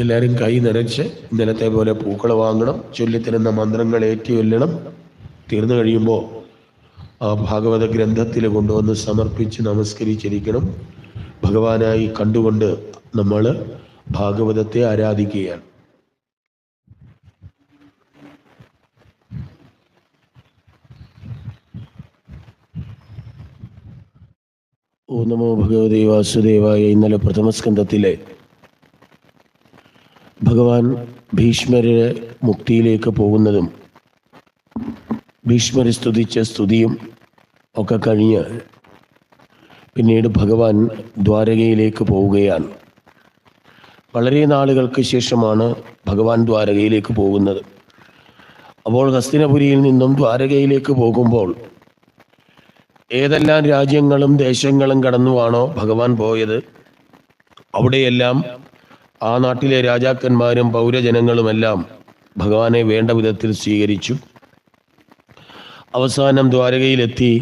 എല്ലാവരും കൈ നിറച്ച് ഇന്നലത്തെ പോലെ പൂക്കൾ വാങ്ങണം, ചൊല്ലിത്തരുന്ന മന്ത്രങ്ങൾ ഏറ്റുചൊല്ലണം. തീർന്നു കഴിയുമ്പോൾ ആ ഭാഗവത ഗ്രന്ഥത്തിൽ കൊണ്ടുവന്ന് സമർപ്പിച്ച് നമസ്കരിച്ചിരിക്കണം. ഭഗവാനായി കണ്ടുകൊണ്ട് നമ്മൾ ഭാഗവതത്തെ ആരാധിക്കുകയാണ്. ഓ നമോ ഭഗവതേ വാസുദേവായ. ഇന്നലെ പ്രഥമസ്കന്ധത്തിലെ ഭഗവാൻ ഭീഷ്മരെ മുക്തിയിലേക്ക് പോകുന്നതും ഭീഷ്മരെ സ്തുതിച്ച സ്തുതിയും ഒക്കെ കഴിഞ്ഞ് പിന്നീട് ഭഗവാൻ ദ്വാരകയിലേക്ക് പോവുകയാണ്. വളരെ നാളുകൾക്ക് ശേഷമാണ് ഭഗവാൻ ദ്വാരകയിലേക്ക് പോകുന്നത്. അപ്പോൾ ഹസ്തിനപുരിയിൽ നിന്നും ദ്വാരകയിലേക്ക് പോകുമ്പോൾ ഏതെല്ലാം രാജ്യങ്ങളും ദേശങ്ങളും കടന്നുവാണോ ഭഗവാൻ പോയത്, അവിടെയെല്ലാം ആ നാട്ടിലെ രാജാക്കന്മാരും പൗരജനങ്ങളുമെല്ലാം ഭഗവാനെ വേണ്ട വിധത്തിൽ സ്വീകരിച്ചു. അവസാനം ദ്വാരകയിലെത്തി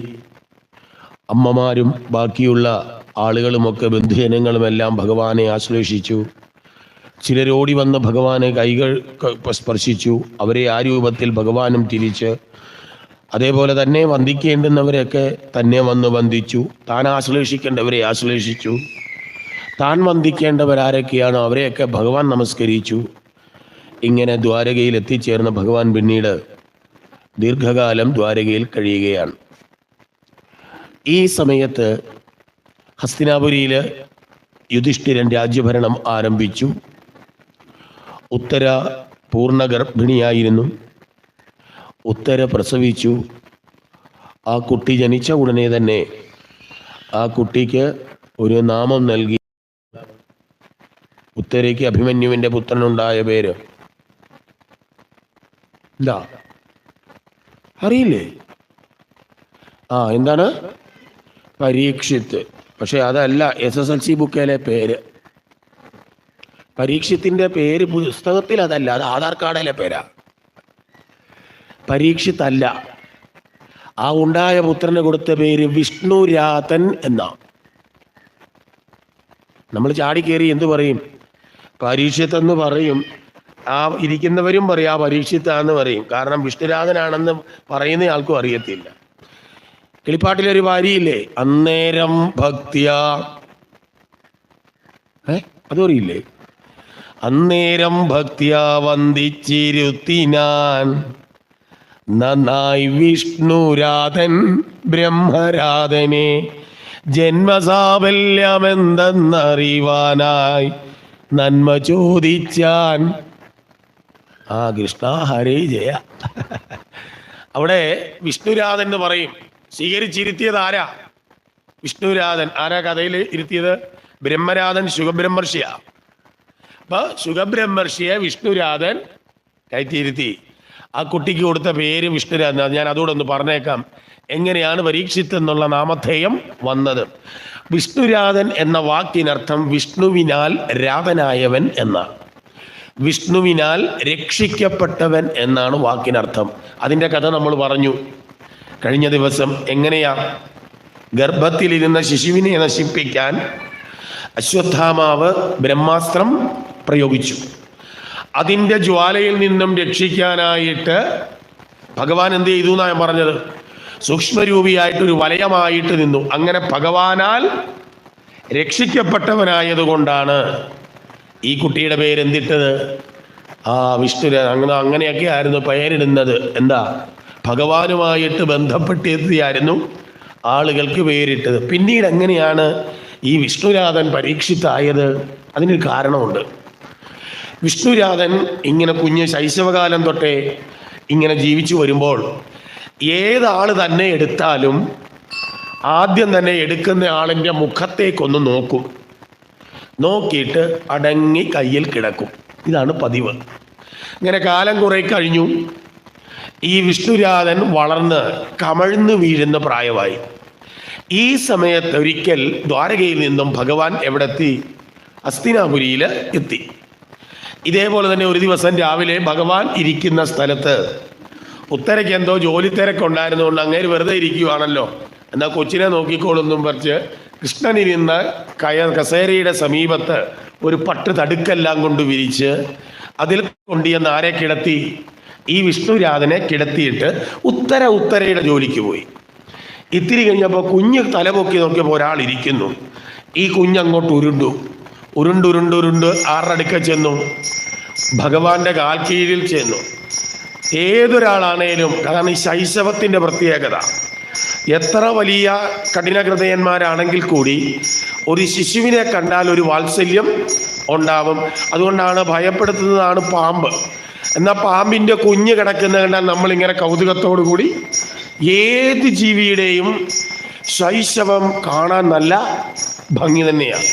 അമ്മമാരും ബാക്കിയുള്ള ആളുകളുമൊക്കെ ബന്ധുജനങ്ങളുമെല്ലാം ഭഗവാനെ ആശ്ലേഷിച്ചു. ചിലരോടി വന്ന് ഭഗവാനെ കൈകൾ സ്പർശിച്ചു. അവരെ ആ രൂപത്തിൽ ഭഗവാനും തിരിച്ച്, അതേപോലെ തന്നെ വന്ദിക്കേണ്ടുന്നവരെയൊക്കെ തന്നെ വന്ന് വന്ദിച്ചു. താൻ ആശ്ലേഷിക്കേണ്ടവരെ ആശ്ലേഷിച്ചു. താൻ വന്ദിക്കേണ്ടവരാരൊക്കെയാണോ അവരെയൊക്കെ ഭഗവാൻ നമസ്കരിച്ചു. ഇങ്ങനെ ദ്വാരകയിൽ എത്തിച്ചേർന്ന ഭഗവാൻ പിന്നീട് ദീർഘകാലം ദ്വാരകയിൽ കഴിയുകയാണ്. ഈ സമയത്ത് ഹസ്തിനാപുരിയിൽ യുധിഷ്ഠിരൻ രാജ്യഭരണം ആരംഭിച്ചു. ഉത്തര പൂർണ്ണഗർഭിണിയായിരുന്നു. ഉത്തര പ്രസവിച്ചു. ആ കുട്ടി ജനിച്ച ഉടനെ തന്നെ ആ കുട്ടിക്ക് ഒരു നാമം നൽകി. ഉത്തരയ്ക്ക് അഭിമന്യുവിൻ്റെ പുത്രനുണ്ടായ പേര് എന്താ അറിയില്ലേ? എന്താണ്? പരീക്ഷിത്ത്. പക്ഷെ അതല്ല SSLC ബുക്കിലെ പേര്. പരീക്ഷത്തിൻ്റെ പേര് പുസ്തകത്തിൽ അതല്ല, അത് ആധാർ കാർഡിലെ പേരാ. പരീക്ഷിത്തല്ല. ആ ഉണ്ടായ പുത്രന് കൊടുത്ത പേര് വിഷ്ണുരാതൻ എന്നാ. നമ്മൾ ചാടിക്കേറി എന്തു പറയും? പരീക്ഷത്തെന്ന് പറയും. ആ ഇരിക്കുന്നവരും പറയും ആ പരീക്ഷിത്താന്ന് പറയും. കാരണം വിഷ്ണുരാതനാണെന്ന് പറയുന്ന ആൾക്കും അറിയത്തില്ല. കിളിപ്പാട്ടിലൊരു വാരിയില്ലേ, അന്നേരം ഭക്തിയ, അതറിയില്ലേ? അന്നേരം ഭക്തിയ വന്ദിച്ചിരുത്തിനാൻ നന്നായി വിഷ്ണുരാതൻ ബ്രഹ്മരാതനെ ജന്മസാഫല്യമെന്തെന്നറിവാനായി നന്മ ചോദിച്ചാൻ. കൃഷ്ണ ഹരേ ജയ. അവിടെ വിഷ്ണുരാതൻ എന്ന് പറയും. സ്വീകരിച്ചിരുത്തിയത് ആരാ? വിഷ്ണുരാതൻ. ആരാ കഥയിൽ ഇരുത്തിയത്? ബ്രഹ്മരാതൻ ശുഖബ്രഹ്മർഷിയ. അപ്പൊ ശുഖബ്രഹ്മർഷിയെ വിഷ്ണുരാതൻ കയറ്റിയിരുത്തി. ആ കുട്ടിക്ക് കൊടുത്ത പേര് വിഷ്ണുരാതൻ. ഞാൻ അതുകൂടെ ഒന്ന് പറഞ്ഞേക്കാം, എങ്ങനെയാണ് പരീക്ഷിത്ത് എന്നുള്ള നാമധേയം വന്നത്. വിഷ്ണുരാതൻ എന്ന വാക്കിനർത്ഥം വിഷ്ണുവിനാൽ രാതനായവൻ എന്നാണ്. വിഷ്ണുവിനാൽ രക്ഷിക്കപ്പെട്ടവൻ എന്നാണ് വാക്കിനർത്ഥം. അതിൻ്റെ കഥ നമ്മൾ പറഞ്ഞു കഴിഞ്ഞ ദിവസം. എങ്ങനെയാ? ഗർഭത്തിലിരുന്ന ശിശുവിനെ നശിപ്പിക്കാൻ അശ്വത്ഥാമാവ് ബ്രഹ്മാസ്ത്രം പ്രയോഗിച്ചു. അതിൻ്റെ ജ്വാലയിൽ നിന്നും രക്ഷിക്കാനായിട്ട് ഭഗവാൻ എന്ത് ചെയ്തു എന്നാണ് ഞാൻ പറഞ്ഞത്? സൂക്ഷ്മരൂപിയായിട്ടൊരു വലയമായിട്ട് നിന്നു. അങ്ങനെ ഭഗവാനാൽ രക്ഷിക്കപ്പെട്ടവനായതുകൊണ്ടാണ് ഈ കുട്ടിയുടെ പേരെന്തിട്ടത്? വിഷ്ണു. അങ്ങനെയൊക്കെ ആയിരുന്നു പേരിടുന്നത്. എന്താ? ഭഗവാനുമായിട്ട് ബന്ധപ്പെട്ടെത്തിയായിരുന്നു ആളുകൾക്ക് പേരിട്ടത്. പിന്നീട് എങ്ങനെയാണ് ഈ വിഷ്ണുരാതൻ പരീക്ഷിത്തായത്? അതിനൊരു കാരണമുണ്ട്. വിഷ്ണുരാതൻ ഇങ്ങനെ കുഞ്ഞ് ശൈശവകാലം തൊട്ടേ ഇങ്ങനെ ജീവിച്ചു വരുമ്പോൾ ഏതാൾ തന്നെ എടുത്താലും ആദ്യം തന്നെ എടുക്കുന്ന ആളിൻ്റെ മുഖത്തേക്കൊന്ന് നോക്കും. നോക്കിയിട്ട് അടങ്ങി കയ്യിൽ കിടക്കും. ഇതാണ് പതിവ്. ഇങ്ങനെ കാലം കുറെ കഴിഞ്ഞു. ഈ വിഷ്ണുരാതൻ വളർന്ന് കമഴ്ന്നു വീഴുന്ന പ്രായമായി. ഈ സമയത്ത് ഒരിക്കൽ ദ്വാരകയിൽ നിന്നും ഭഗവാൻ എവിടെത്തി? ഹസ്തിനാപുരിയിൽ എത്തി. ഇതേപോലെ തന്നെ ഒരു ദിവസം രാവിലെ ഭഗവാൻ ഇരിക്കുന്ന സ്ഥലത്ത് ഉത്തരയ്ക്ക് എന്തോ ജോലി തിരക്കുണ്ടായിരുന്നുകൊണ്ട് അങ്ങേര് വെറുതെ ഇരിക്കുവാണല്ലോ, എന്നാൽ കൊച്ചിനെ നോക്കിക്കോളൊന്നും പറിച്ച് കൃഷ്ണനിരുന്ന് കസേരയുടെ സമീപത്ത് ഒരു പട്ട് തടുക്കെല്ലാം കൊണ്ട് വിരിച്ച് അതിൽ കൊണ്ടുവന്ന് ആരെ കിടത്തി? ഈ വിഷ്ണുരാധനെ കിടത്തിയിട്ട് ഉത്തരയുടെ ജോലിക്ക് പോയി. ഇത്തിരി കഴിഞ്ഞപ്പോൾ കുഞ്ഞ് തലപൊക്കി നോക്കിയപ്പോൾ ഒരാൾ ഇരിക്കുന്നു. ഈ കുഞ്ഞങ്ങോട്ട് ഉരുണ്ട് ആറടുക്ക ചെന്നു, ഭഗവാന്റെ കാൽ കീഴിൽ ചെന്നു. ഏതൊരാളാണേലും, അതാണ് ഈ ശൈശവത്തിൻ്റെ പ്രത്യേകത. എത്ര വലിയ കഠിനഹൃദയന്മാരാണെങ്കിൽ കൂടി ഒരു ശിശുവിനെ കണ്ടാൽ ഒരു വാത്സല്യം ഉണ്ടാവും. അതുകൊണ്ടാണ് ഭയപ്പെടുത്തുന്നതാണ് പാമ്പ്. എന്നാൽ പാമ്പിൻ്റെ കുഞ്ഞ് കിടക്കുന്നത് കണ്ടാൽ നമ്മളിങ്ങനെ കൗതുകത്തോടു കൂടി, ഏത് ജീവിയുടെയും ശൈശവം കാണാൻ നല്ല ഭംഗി തന്നെയാണ്.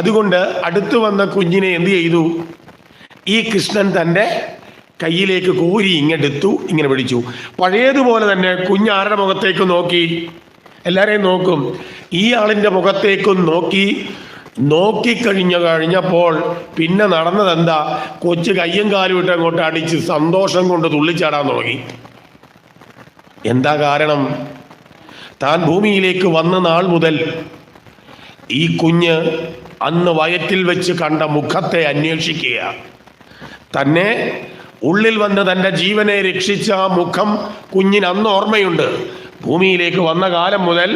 അതുകൊണ്ട് അടുത്ത് വന്ന കുഞ്ഞിനെ എന്ത് ചെയ്തു? ഈ കൃഷ്ണൻ തൻ്റെ കയ്യിലേക്ക് കോരി ഇങ്ങെടുത്തു, ഇങ്ങനെ പിടിച്ചു. പഴയതുപോലെ തന്നെ കുഞ്ഞാരുടെ മുഖത്തേക്ക് നോക്കി, എല്ലാവരെയും നോക്കും. ഈ ആളിൻ്റെ മുഖത്തേക്കും നോക്കിക്കഴിഞ്ഞപ്പോൾ പിന്നെ നടന്നതെന്താ? കൊച്ചു കയ്യും കാലും ഇട്ട് അങ്ങോട്ട് അടിച്ച് സന്തോഷം കൊണ്ട് തുള്ളിച്ചാടാൻ തുടങ്ങി. എന്താ കാരണം? താൻ ഭൂമിയിലേക്ക് വന്ന നാൾ മുതൽ ഈ കുഞ്ഞ് അന്ന് വയറ്റിൽ വെച്ച് കണ്ട മുഖത്തെ അന്വേഷിക്കുക. തന്നെ ഉള്ളിൽ വന്ന് തൻ്റെ ജീവനെ രക്ഷിച്ച ആ മുഖം കുഞ്ഞിന് അന്ന് ഓർമ്മയുണ്ട്. ഭൂമിയിലേക്ക് വന്ന കാലം മുതൽ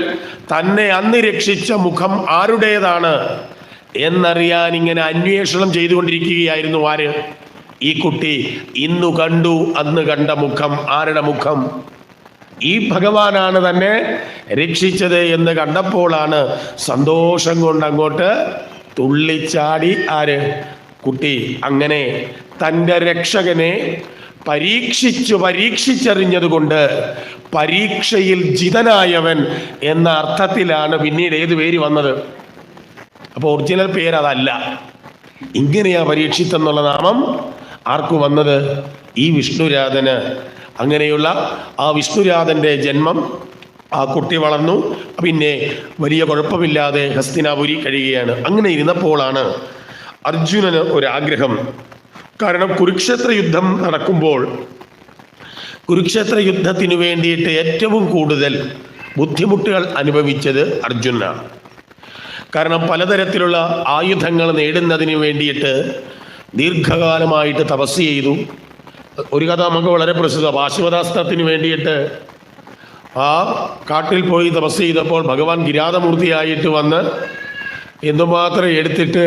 തന്നെ അന്ന് രക്ഷിച്ച മുഖം ആരുടേതാണ് എന്നറിയാൻ ഇങ്ങനെ അന്വേഷണം ചെയ്തുകൊണ്ടിരിക്കുകയായിരുന്നു. ആര്? ഈ കുട്ടി. ഇന്നു കണ്ടു അന്ന് കണ്ട മുഖം. ആരുടെ മുഖം? ഈ ഭഗവാനാണ് തന്നെ രക്ഷിച്ചത് എന്ന് കണ്ടപ്പോഴാണ് സന്തോഷം കൊണ്ട് അങ്ങോട്ട് തുള്ളിച്ചാടി. ആര്? കുട്ടി. അങ്ങനെ തൻ്റെ രക്ഷകനെ പരീക്ഷിച്ചറിഞ്ഞത് കൊണ്ട് പരീക്ഷയിൽ ജിതനായവൻ എന്ന അർത്ഥത്തിലാണ് പിന്നീട് ഏത് പേര് വന്നത്. അപ്പോൾ ഒറിജിനൽ പേര് അതല്ല. ഇങ്ങനെയാ പരീക്ഷിത്തെന്നുള്ള നാമം ആർക്കു വന്നത്? ഈ വിഷ്ണുരാധന്. അങ്ങനെയുള്ള ആ വിഷ്ണുരാധൻ്റെ ജന്മം, ആ കുട്ടി വളർന്നു. പിന്നെ വലിയ കുഴപ്പമില്ലാതെ ഹസ്തിനാപുരി കഴിയുകയാണ്. അങ്ങനെ ഇരുന്നപ്പോഴാണ് അർജുനന് ഒരാഗ്രഹം. കാരണം കുരുക്ഷേത്ര യുദ്ധം നടക്കുമ്പോൾ കുരുക്ഷേത്ര യുദ്ധത്തിന് വേണ്ടിയിട്ട് ഏറ്റവും കൂടുതൽ ബുദ്ധിമുട്ടുകൾ അനുഭവിച്ചത് അർജുനാണ്. കാരണം പലതരത്തിലുള്ള ആയുധങ്ങൾ നേടുന്നതിന് വേണ്ടിയിട്ട് ദീർഘകാലമായിട്ട് തപസ് ചെയ്തു. ഒരു കഥ നമുക്ക് വളരെ പ്രസിദ്ധ. പാശുപതാസ്ത്രത്തിന് വേണ്ടിയിട്ട് ആ കാട്ടിൽ പോയി തപസ് ചെയ്തപ്പോൾ ഭഗവാൻ കിരാതമൂർത്തിയായിട്ട് വന്ന് എന്തുമാത്രം എടുത്തിട്ട്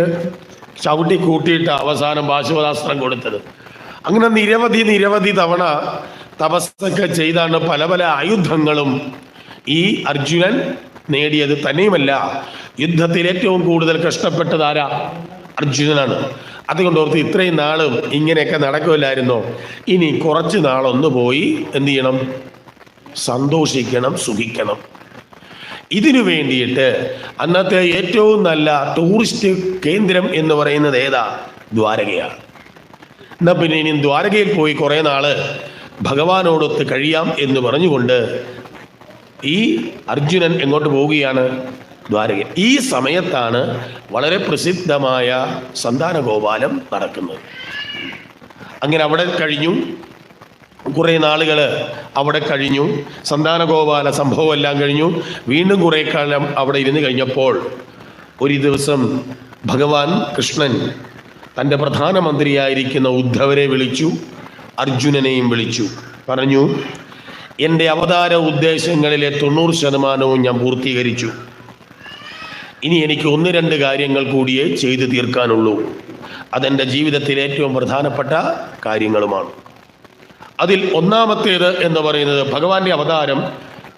ചവിട്ടി കൂട്ടിയിട്ട് അവസാനം പാശുപതാസ്ത്രം കൊടുത്തത്. അങ്ങനെ നിരവധി തവണ തപസ്സൊക്കെ ചെയ്താണ് പല ആയുധങ്ങളും ഈ അർജുനൻ നേടിയത്. തന്നെയുമല്ല, യുദ്ധത്തിൽ ഏറ്റവും കൂടുതൽ കഷ്ടപ്പെട്ടത് ആരാ? അർജുനനാണ്. അതുകൊണ്ട് ഓർത്ത് ഇത്രയും നാളും ഇങ്ങനെയൊക്കെ നടക്കുമല്ലായിരുന്നോ? ഇനി കുറച്ച് നാളൊന്ന് പോയി എന്ത് ചെയ്യണം? സന്തോഷിക്കണം, സുഖിക്കണം. ഇതിനു വേണ്ടിയിട്ട് അന്നത്തെ ഏറ്റവും നല്ല ടൂറിസ്റ്റ് കേന്ദ്രം എന്ന് പറയുന്നത് ഏതാ? ദ്വാരകയാണ്. എന്നാൽ പിന്നെ ഇനി ദ്വാരകയിൽ പോയി കുറേ നാള് ഭഗവാനോടൊത്ത് കഴിയാം എന്ന് പറഞ്ഞുകൊണ്ട് ഈ അർജുനൻ എങ്ങോട്ട് പോവുകയാണ്? ദ്വാരക. ഈ സമയത്താണ് വളരെ പ്രസിദ്ധമായ സന്താനഗോപാലം നടക്കുന്നത്. അങ്ങനെ അവിടെ കഴിഞ്ഞു, കുറേ നാളുകൾ അവിടെ കഴിഞ്ഞു. സന്താനഗോപാല സംഭവം എല്ലാം കഴിഞ്ഞു. വീണ്ടും കുറേ കാലം അവിടെ ഇരുന്ന് കഴിഞ്ഞപ്പോൾ ഒരു ദിവസം ഭഗവാൻ കൃഷ്ണൻ തൻ്റെ പ്രധാനമന്ത്രിയായിരിക്കുന്ന ഉദ്ധവരെ വിളിച്ചു, അർജുനനെയും വിളിച്ചു. പറഞ്ഞു, എൻ്റെ അവതാര ഉദ്ദേശങ്ങളിലെ 90% ഞാൻ പൂർത്തീകരിച്ചു. ഇനി എനിക്ക് 1-2 കാര്യങ്ങൾ കൂടിയേ ചെയ്തു തീർക്കാനുള്ളൂ. അതെൻ്റെ ജീവിതത്തിലെ ഏറ്റവും പ്രധാനപ്പെട്ട കാര്യങ്ങളുമാണ്. അതിൽ ഒന്നാമത്തേത് എന്ന് പറയുന്നത് ഭഗവാന്റെ അവതാരം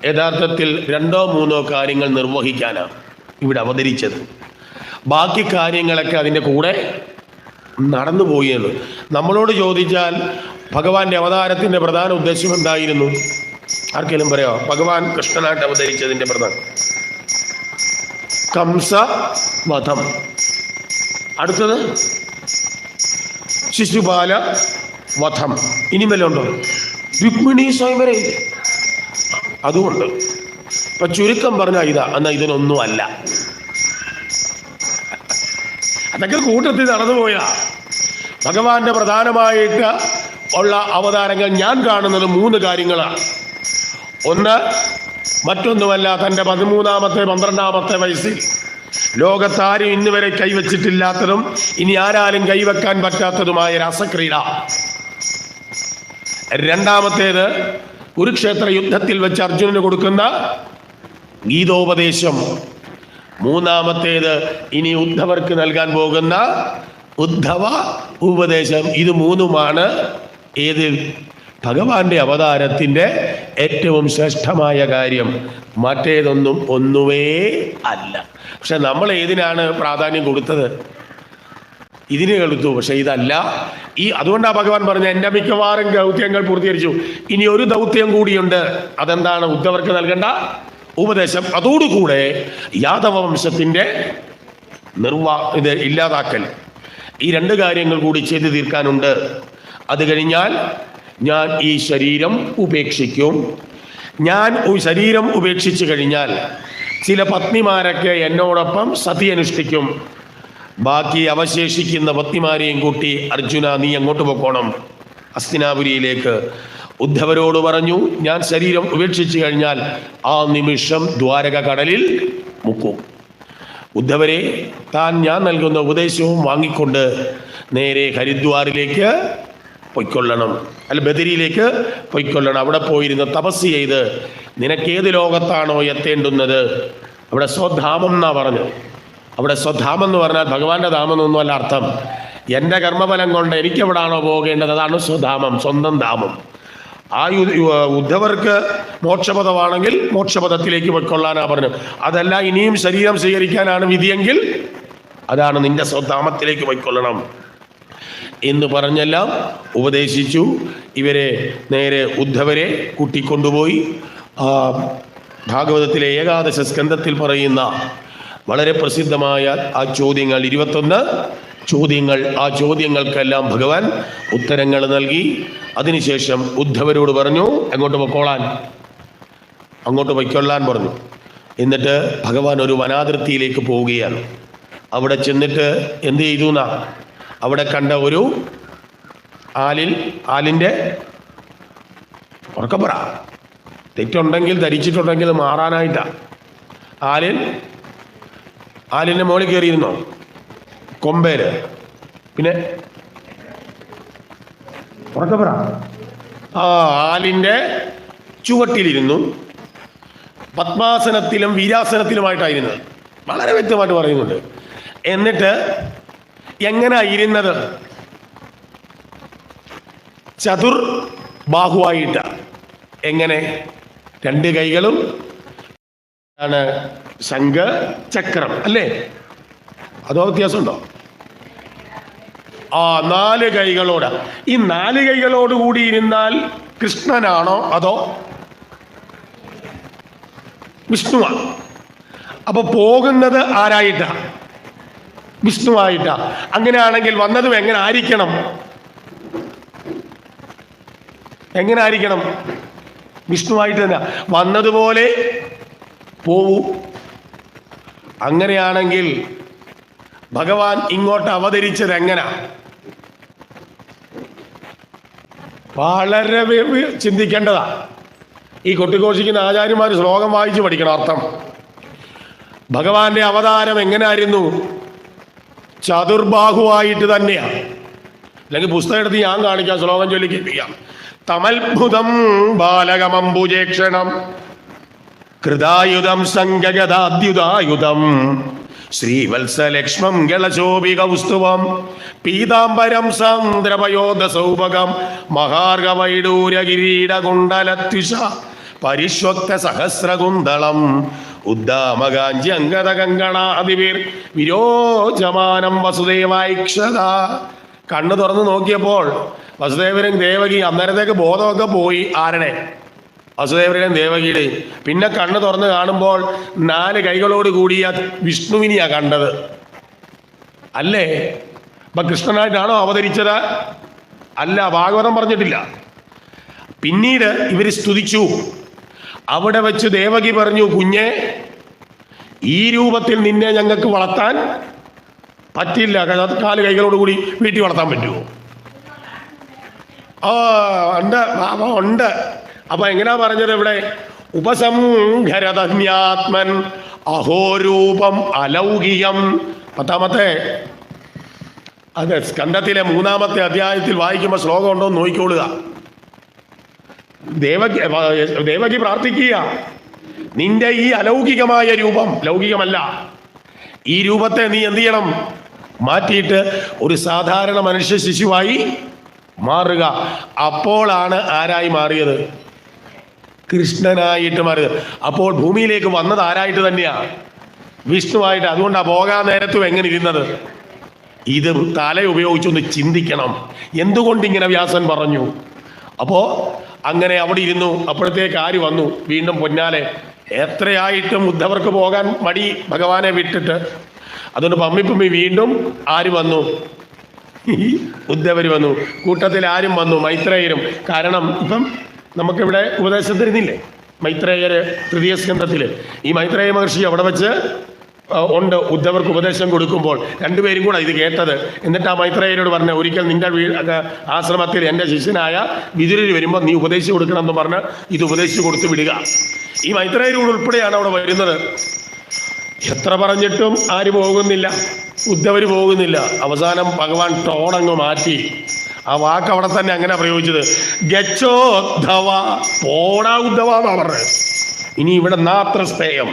യഥാർത്ഥത്തിൽ 2-3 കാര്യങ്ങൾ നിർവഹിക്കാനാണ് ഇവിടെ അവതരിച്ചത്. ബാക്കി കാര്യങ്ങളൊക്കെ അതിൻ്റെ കൂടെ നടന്നു പോയത്. നമ്മളോട് ചോദിച്ചാൽ ഭഗവാന്റെ അവതാരത്തിൻ്റെ പ്രധാന ഉദ്ദേശം എന്തായിരുന്നു? ആർക്കെങ്കിലും പറയാമോ? ഭഗവാൻ കൃഷ്ണനായിട്ട് അവതരിച്ചതിൻ്റെ പ്രധാനം കംസ വധം. അടുത്തത് ശിശുപാല വധം. ഇനി വല്ലതുണ്ടോ? രുക്മിണി സ്വയംവരം. അതുകൊണ്ട് ഇപ്പൊ ചുരുക്കം പറഞ്ഞാൽ ഇതാ. എന്നാൽ ഇതിനൊന്നും അല്ല. അതൊക്കെ കൂട്ടത്തിൽ നടന്നുപോയാ. ഭഗവാന്റെ പ്രധാനമായിട്ട് ഉള്ള അവതാരങ്ങൾ ഞാൻ കാണുന്നത് 3 കാര്യങ്ങളാണ്. ഒന്ന്, മറ്റൊന്നുമല്ല, തൻ്റെ 13-ാമത്തെ 12-ാമത്തെ വയസ്സിൽ ലോകത്താരും ഇന്ന് വരെ കൈവച്ചിട്ടില്ലാത്തതും ഇനി ആരാലും കൈവെക്കാൻ പറ്റാത്തതുമായ രാസക്രീഡ. രണ്ടാമത്തേത് കുരുക്ഷേത്ര യുദ്ധത്തിൽ വെച്ച് അർജുനന് കൊടുക്കുന്ന ഗീതോപദേശം. മൂന്നാമത്തേത് ഇനി ഉദ്ധവർക്ക് നൽകാൻ പോകുന്ന ഉദ്ധവ ഉപദേശം. ഇത് മൂന്നുമാണ് ഏത് ഭഗവാന്റെ അവതാരത്തിൻ്റെ ഏറ്റവും ശ്രേഷ്ഠമായ കാര്യം. മറ്റേതൊന്നും ഒന്നുമേ അല്ല. പക്ഷെ നമ്മൾ ഏതിനാണ് പ്രാധാന്യം കൊടുത്തത്? ഇതിന് കൊടുത്തു. പക്ഷെ ഇതല്ല. അതുകൊണ്ടാണ് ഭഗവാൻ പറഞ്ഞ എൻ്റെ മിക്കവാറും ദൗത്യങ്ങൾ പൂർത്തീകരിച്ചു, ഇനി ഒരു ദൗത്യം കൂടിയുണ്ട്. അതെന്താണ്? ഉദ്ധവർക്ക് നൽകേണ്ട ഉപദേശം. അതോടുകൂടെ യാദവ വംശത്തിൻ്റെ ഇല്ലാതാക്കൽ. ഈ രണ്ട് കാര്യങ്ങൾ കൂടി ചെയ്തു തീർക്കാനുണ്ട്. അത് കഴിഞ്ഞാൽ ഞാൻ ഈ ശരീരം ഉപേക്ഷിക്കും. ഞാൻ ശരീരം ഉപേക്ഷിച്ചു കഴിഞ്ഞാൽ ചില പത്നിമാരൊക്കെ എന്നോടൊപ്പം സതി അനുഷ്ഠിക്കും. ബാക്കി അവശേഷിക്കുന്ന പത്നിമാരെയും കൂട്ടി അർജുന നീ അങ്ങോട്ട് പോക്കോണം, ഹസ്തിനാപുരിയിലേക്ക്. ഉദ്ധവരോട് പറഞ്ഞു, ഞാൻ ശരീരം ഉപേക്ഷിച്ചു കഴിഞ്ഞാൽ ആ നിമിഷം ദ്വാരക കടലിൽ മുക്കും. ഉദ്ധവരെ ഞാൻ നൽകുന്ന ഉപദേശവും വാങ്ങിക്കൊണ്ട് നേരെ ഹരിദ്വാറിലേക്ക് പൊയ്ക്കൊള്ളണം, ബദരിയിലേക്ക് പൊയ്ക്കൊള്ളണം. അവിടെ പോയിരുന്ന് തപസ് ചെയ്ത് നിനക്കേത് ലോകത്താണോ എത്തേണ്ടുന്നത് അവിടെ സ്വധാമം എന്നാ പറഞ്ഞു. അവിടെ സ്വധാമം എന്ന് പറഞ്ഞാൽ ഭഗവാന്റെ ധാമം എന്നൊന്നുമല്ല അർത്ഥം. എൻ്റെ കർമ്മഫലം കൊണ്ട് എനിക്കെവിടാണോ പോകേണ്ടത് അതാണ് സ്വധാമം, സ്വന്തം ധാമം. ആ ഉദ്ധവർക്ക് മോക്ഷപദമാണെങ്കിൽ മോക്ഷപദത്തിലേക്ക് പൊയ്ക്കൊള്ളാനാ പറഞ്ഞു. അതല്ല ഇനിയും ശരീരം സ്വീകരിക്കാനാണ് വിധിയെങ്കിൽ അതാണ് നിന്റെ സ്വധാമത്തിലേക്ക് പൊയ്ക്കൊള്ളണം എന്ന് പറഞ്ഞെല്ലാം ഉപദേശിച്ചു. ഇവരെ നേരെ ഉദ്ധവരെ കൂട്ടിക്കൊണ്ടുപോയി ഭാഗവതത്തിലെ ഏകാദശ സ്കന്ധത്തിൽ പറയുന്ന വളരെ പ്രസിദ്ധമായ ആ ചോദ്യങ്ങൾ, 21 ചോദ്യങ്ങൾ, ആ ചോദ്യങ്ങൾക്കെല്ലാം ഭഗവാൻ ഉത്തരങ്ങൾ നൽകി. അതിനുശേഷം ഉദ്ധവരോട് പറഞ്ഞു അങ്ങോട്ട് പൊക്കോളാൻ, അങ്ങോട്ട് പൊയ്ക്കൊള്ളാൻ പറഞ്ഞു. എന്നിട്ട് ഭഗവാൻ ഒരു വനാതിർത്തിയിലേക്ക് പോവുകയാണ്. അവിടെ ചെന്നിട്ട് എന്ത് ചെയ്തു എന്നാ അവിടെ കണ്ട ഒരു ആലിൻ്റെ ഉറക്കപ്പുറ തെറ്റുണ്ടെങ്കിൽ ധരിച്ചിട്ടുണ്ടെങ്കിൽ മാറാനായിട്ടാ. ആലിൻ്റെ മുകളിൽ കയറിയിരുന്നോ? കൊമ്പേര്. പിന്നെ ഉറക്കപ്പുറ ആലിൻ്റെ ചുവട്ടിലിരുന്നു. പത്മാസനത്തിലും വീരാസനത്തിലുമായിട്ടായിരുന്നത്. വളരെ വ്യക്തമായിട്ട് പറയുന്നുണ്ട്. എന്നിട്ട് എങ്ങനെ ഇരുന്നത്? ചതുർബാഹുവായിട്ട്. എങ്ങനെ? 2 കൈകളും ആണ് ശംഖ ചക്രം അല്ലേ? അതോ വ്യത്യാസമുണ്ടോ? 4 കൈകളോട്. ഈ 4 കൈകളോട് കൂടി ഇരുന്നാൽ കൃഷ്ണനാണോ അതോ വിഷ്ണുവാണ്? അപ്പൊ പോകുന്നത് ആരായിട്ടാ? വിഷ്ണുവായിട്ടാ. അങ്ങനെയാണെങ്കിൽ വന്നതും എങ്ങനെ ആയിരിക്കണം? വിഷ്ണുവായിട്ട് തന്നെ വന്നതുപോലെ പോവൂ. അങ്ങനെയാണെങ്കിൽ ഭഗവാൻ ഇങ്ങോട്ട് അവതരിച്ചത് എങ്ങനെ? വളരെ ചിന്തിക്കേണ്ടതാ. ഈ കൊട്ടിഘോഷിക്കുന്ന ആചാര്യന്മാർ ശ്ലോകം വായിച്ച് പഠിക്കണം അർത്ഥം. ഭഗവാന്റെ അവതാരം എങ്ങനെയായിരുന്നു? ചതുർബാഹുവായിട്ട് തന്നെയാണ്. അല്ലെങ്കിൽ പുസ്തകം എടുത്ത് ഞാൻ കാണിക്കാം, ശ്ലോകം ചൊല്ലി കേൾപ്പിക്കാം. തമൽഭുതം ബാലകമംബുജേക്ഷണം കൃതായുധം സംഗഗദാദ്യുതായുധം ശ്രീവത്സലക്ഷ്മം ഗളശോഭികൗസ്തുവം പീതാംബരം സാന്ദ്രപയോധസൗഭകം മഹാർഗവൈഡൂര്യകിരീടകുണ്ടലത്വിഷ പരിഷ്വക്ത സഹസ്രകുന്തളം ഉദ്ദാമകാഞ്ജംഗതകങ്കണാദിവിർ വിരോചമാനം വസുദേവായിക്ഷത. കണ്ണു തുറന്ന് നോക്കിയപ്പോൾ വസുദേവരും ദേവകി, അന്നേരത്തേക്ക് ബോധമൊക്കെ പോയി. ആരുടെ? വസുദേവരുടെയും ദേവകിയുടെ. പിന്നെ കണ്ണ് തുറന്ന് കാണുമ്പോൾ 4 കൈകളോട് കൂടിയ വിഷ്ണുവിനെയാ കണ്ടത്. അല്ലേ? അപ്പൊ കൃഷ്ണനായിട്ടാണോ അവതരിച്ചത്? അല്ല, ഭാഗവതം പറഞ്ഞിട്ടില്ല. പിന്നീട് ഇവര് സ്തുതിച്ചു. അവിടെ വെച്ച് ദേവകി പറഞ്ഞു, കുഞ്ഞെ, ഈ രൂപത്തിൽ നിന്നെ ഞങ്ങൾക്ക് വളർത്താൻ പറ്റില്ല. 4 കൈകളോട് കൂടി വീട്ടിൽ വളർത്താൻ പറ്റുമോ? ഉണ്ട്. അപ്പൊ എങ്ങനെയാ പറഞ്ഞത് ഇവിടെ? ഉപസംഹരതന്യാത്മൻ അഹോരൂപം അലൗകികം. 10ാമത്തെ അത് സ്കന്ധത്തിലെ 3ാമത്തെ അധ്യായത്തിൽ വായിക്കുമ്പോൾ ശ്ലോകം ഉണ്ടോ എന്ന് നോക്കിക്കൊള്ളുക. ദേവകി പ്രാർത്ഥിക്കുക, നിന്റെ ഈ അലൗകികമായ രൂപം, ലൗകികമല്ല, ഈ രൂപത്തെ നീ എന്ത് ചെയ്യണം? മാറ്റിയിട്ട് ഒരു സാധാരണ മനുഷ്യ ശിശുവായി മാറുക. അപ്പോഴാണ് ആരായി മാറിയത്? കൃഷ്ണനായിട്ട് മാറിയത്. അപ്പോൾ ഭൂമിയിലേക്ക് വന്നത് ആരായിട്ട് തന്നെയാ? വിഷ്ണുവായിട്ട്. അതുകൊണ്ടാണ് പോകാൻ നേരത്തും എങ്ങനെ ഇരുന്നത്? ഇത് തല ഉപയോഗിച്ചൊന്ന് ചിന്തിക്കണം, എന്തുകൊണ്ടിങ്ങനെ വ്യാസൻ പറഞ്ഞു. അപ്പോൾ അങ്ങനെ അവിടെ ഇരുന്നു. അപ്പോഴത്തേക്ക് ആര് വന്നു? വീണ്ടും പൊന്നാലെ. എത്രയായിട്ടും ഉദ്ധവർക്ക് പോകാൻ മടി ഭഗവാനെ വിട്ടിട്ട്. അതുകൊണ്ട് പമ്മി വീണ്ടും ആര് വന്നു? ഉദ്ധവർ വന്നു. കൂട്ടത്തിൽ ആരും വന്നു? മൈത്രേയരും. കാരണം ഇപ്പം നമുക്കിവിടെ ഉപദേശം തരുന്നില്ലേ മൈത്രേയര് 3ാം സ്കന്ധത്തിൽ. ഈ മൈത്രേയ മഹർഷി അവിടെ വെച്ച് ഉണ്ട് ഉദ്ധവർക്ക് ഉപദേശം കൊടുക്കുമ്പോൾ രണ്ടുപേരും കൂടെ ഇത് കേട്ടത്. എന്നിട്ട് ആ മൈത്രേയരോട് പറഞ്ഞ, ഒരിക്കൽ നിന്റെ ആശ്രമത്തിൽ എൻ്റെ ശിഷ്യനായ വിതുരർ വരുമ്പോൾ നീ ഉപദേശിച്ചു കൊടുക്കണം എന്ന് പറഞ്ഞ് ഇത് ഉപദേശിച്ചു കൊടുത്തു വിടുക. ഈ മൈത്രേയരോട് ഉൾപ്പെടെയാണ് അവിടെ വരുന്നത്. എത്ര പറഞ്ഞിട്ടും ആര് പോകുന്നില്ല? ഉദ്ധവർ പോകുന്നില്ല. അവസാനം ഭഗവാൻ ടോണങ്ങ് മാറ്റി. ആ വാക്ക് അവിടെ തന്നെ അങ്ങനെ പ്രയോഗിച്ചത്, ഗച്ഛോദ്ധവ, പോടാ ഉദ്ധവ എന്നാ പറഞ്ഞത്. ഇനി ഇവിടെ നാത്ര സ്ഥേയം,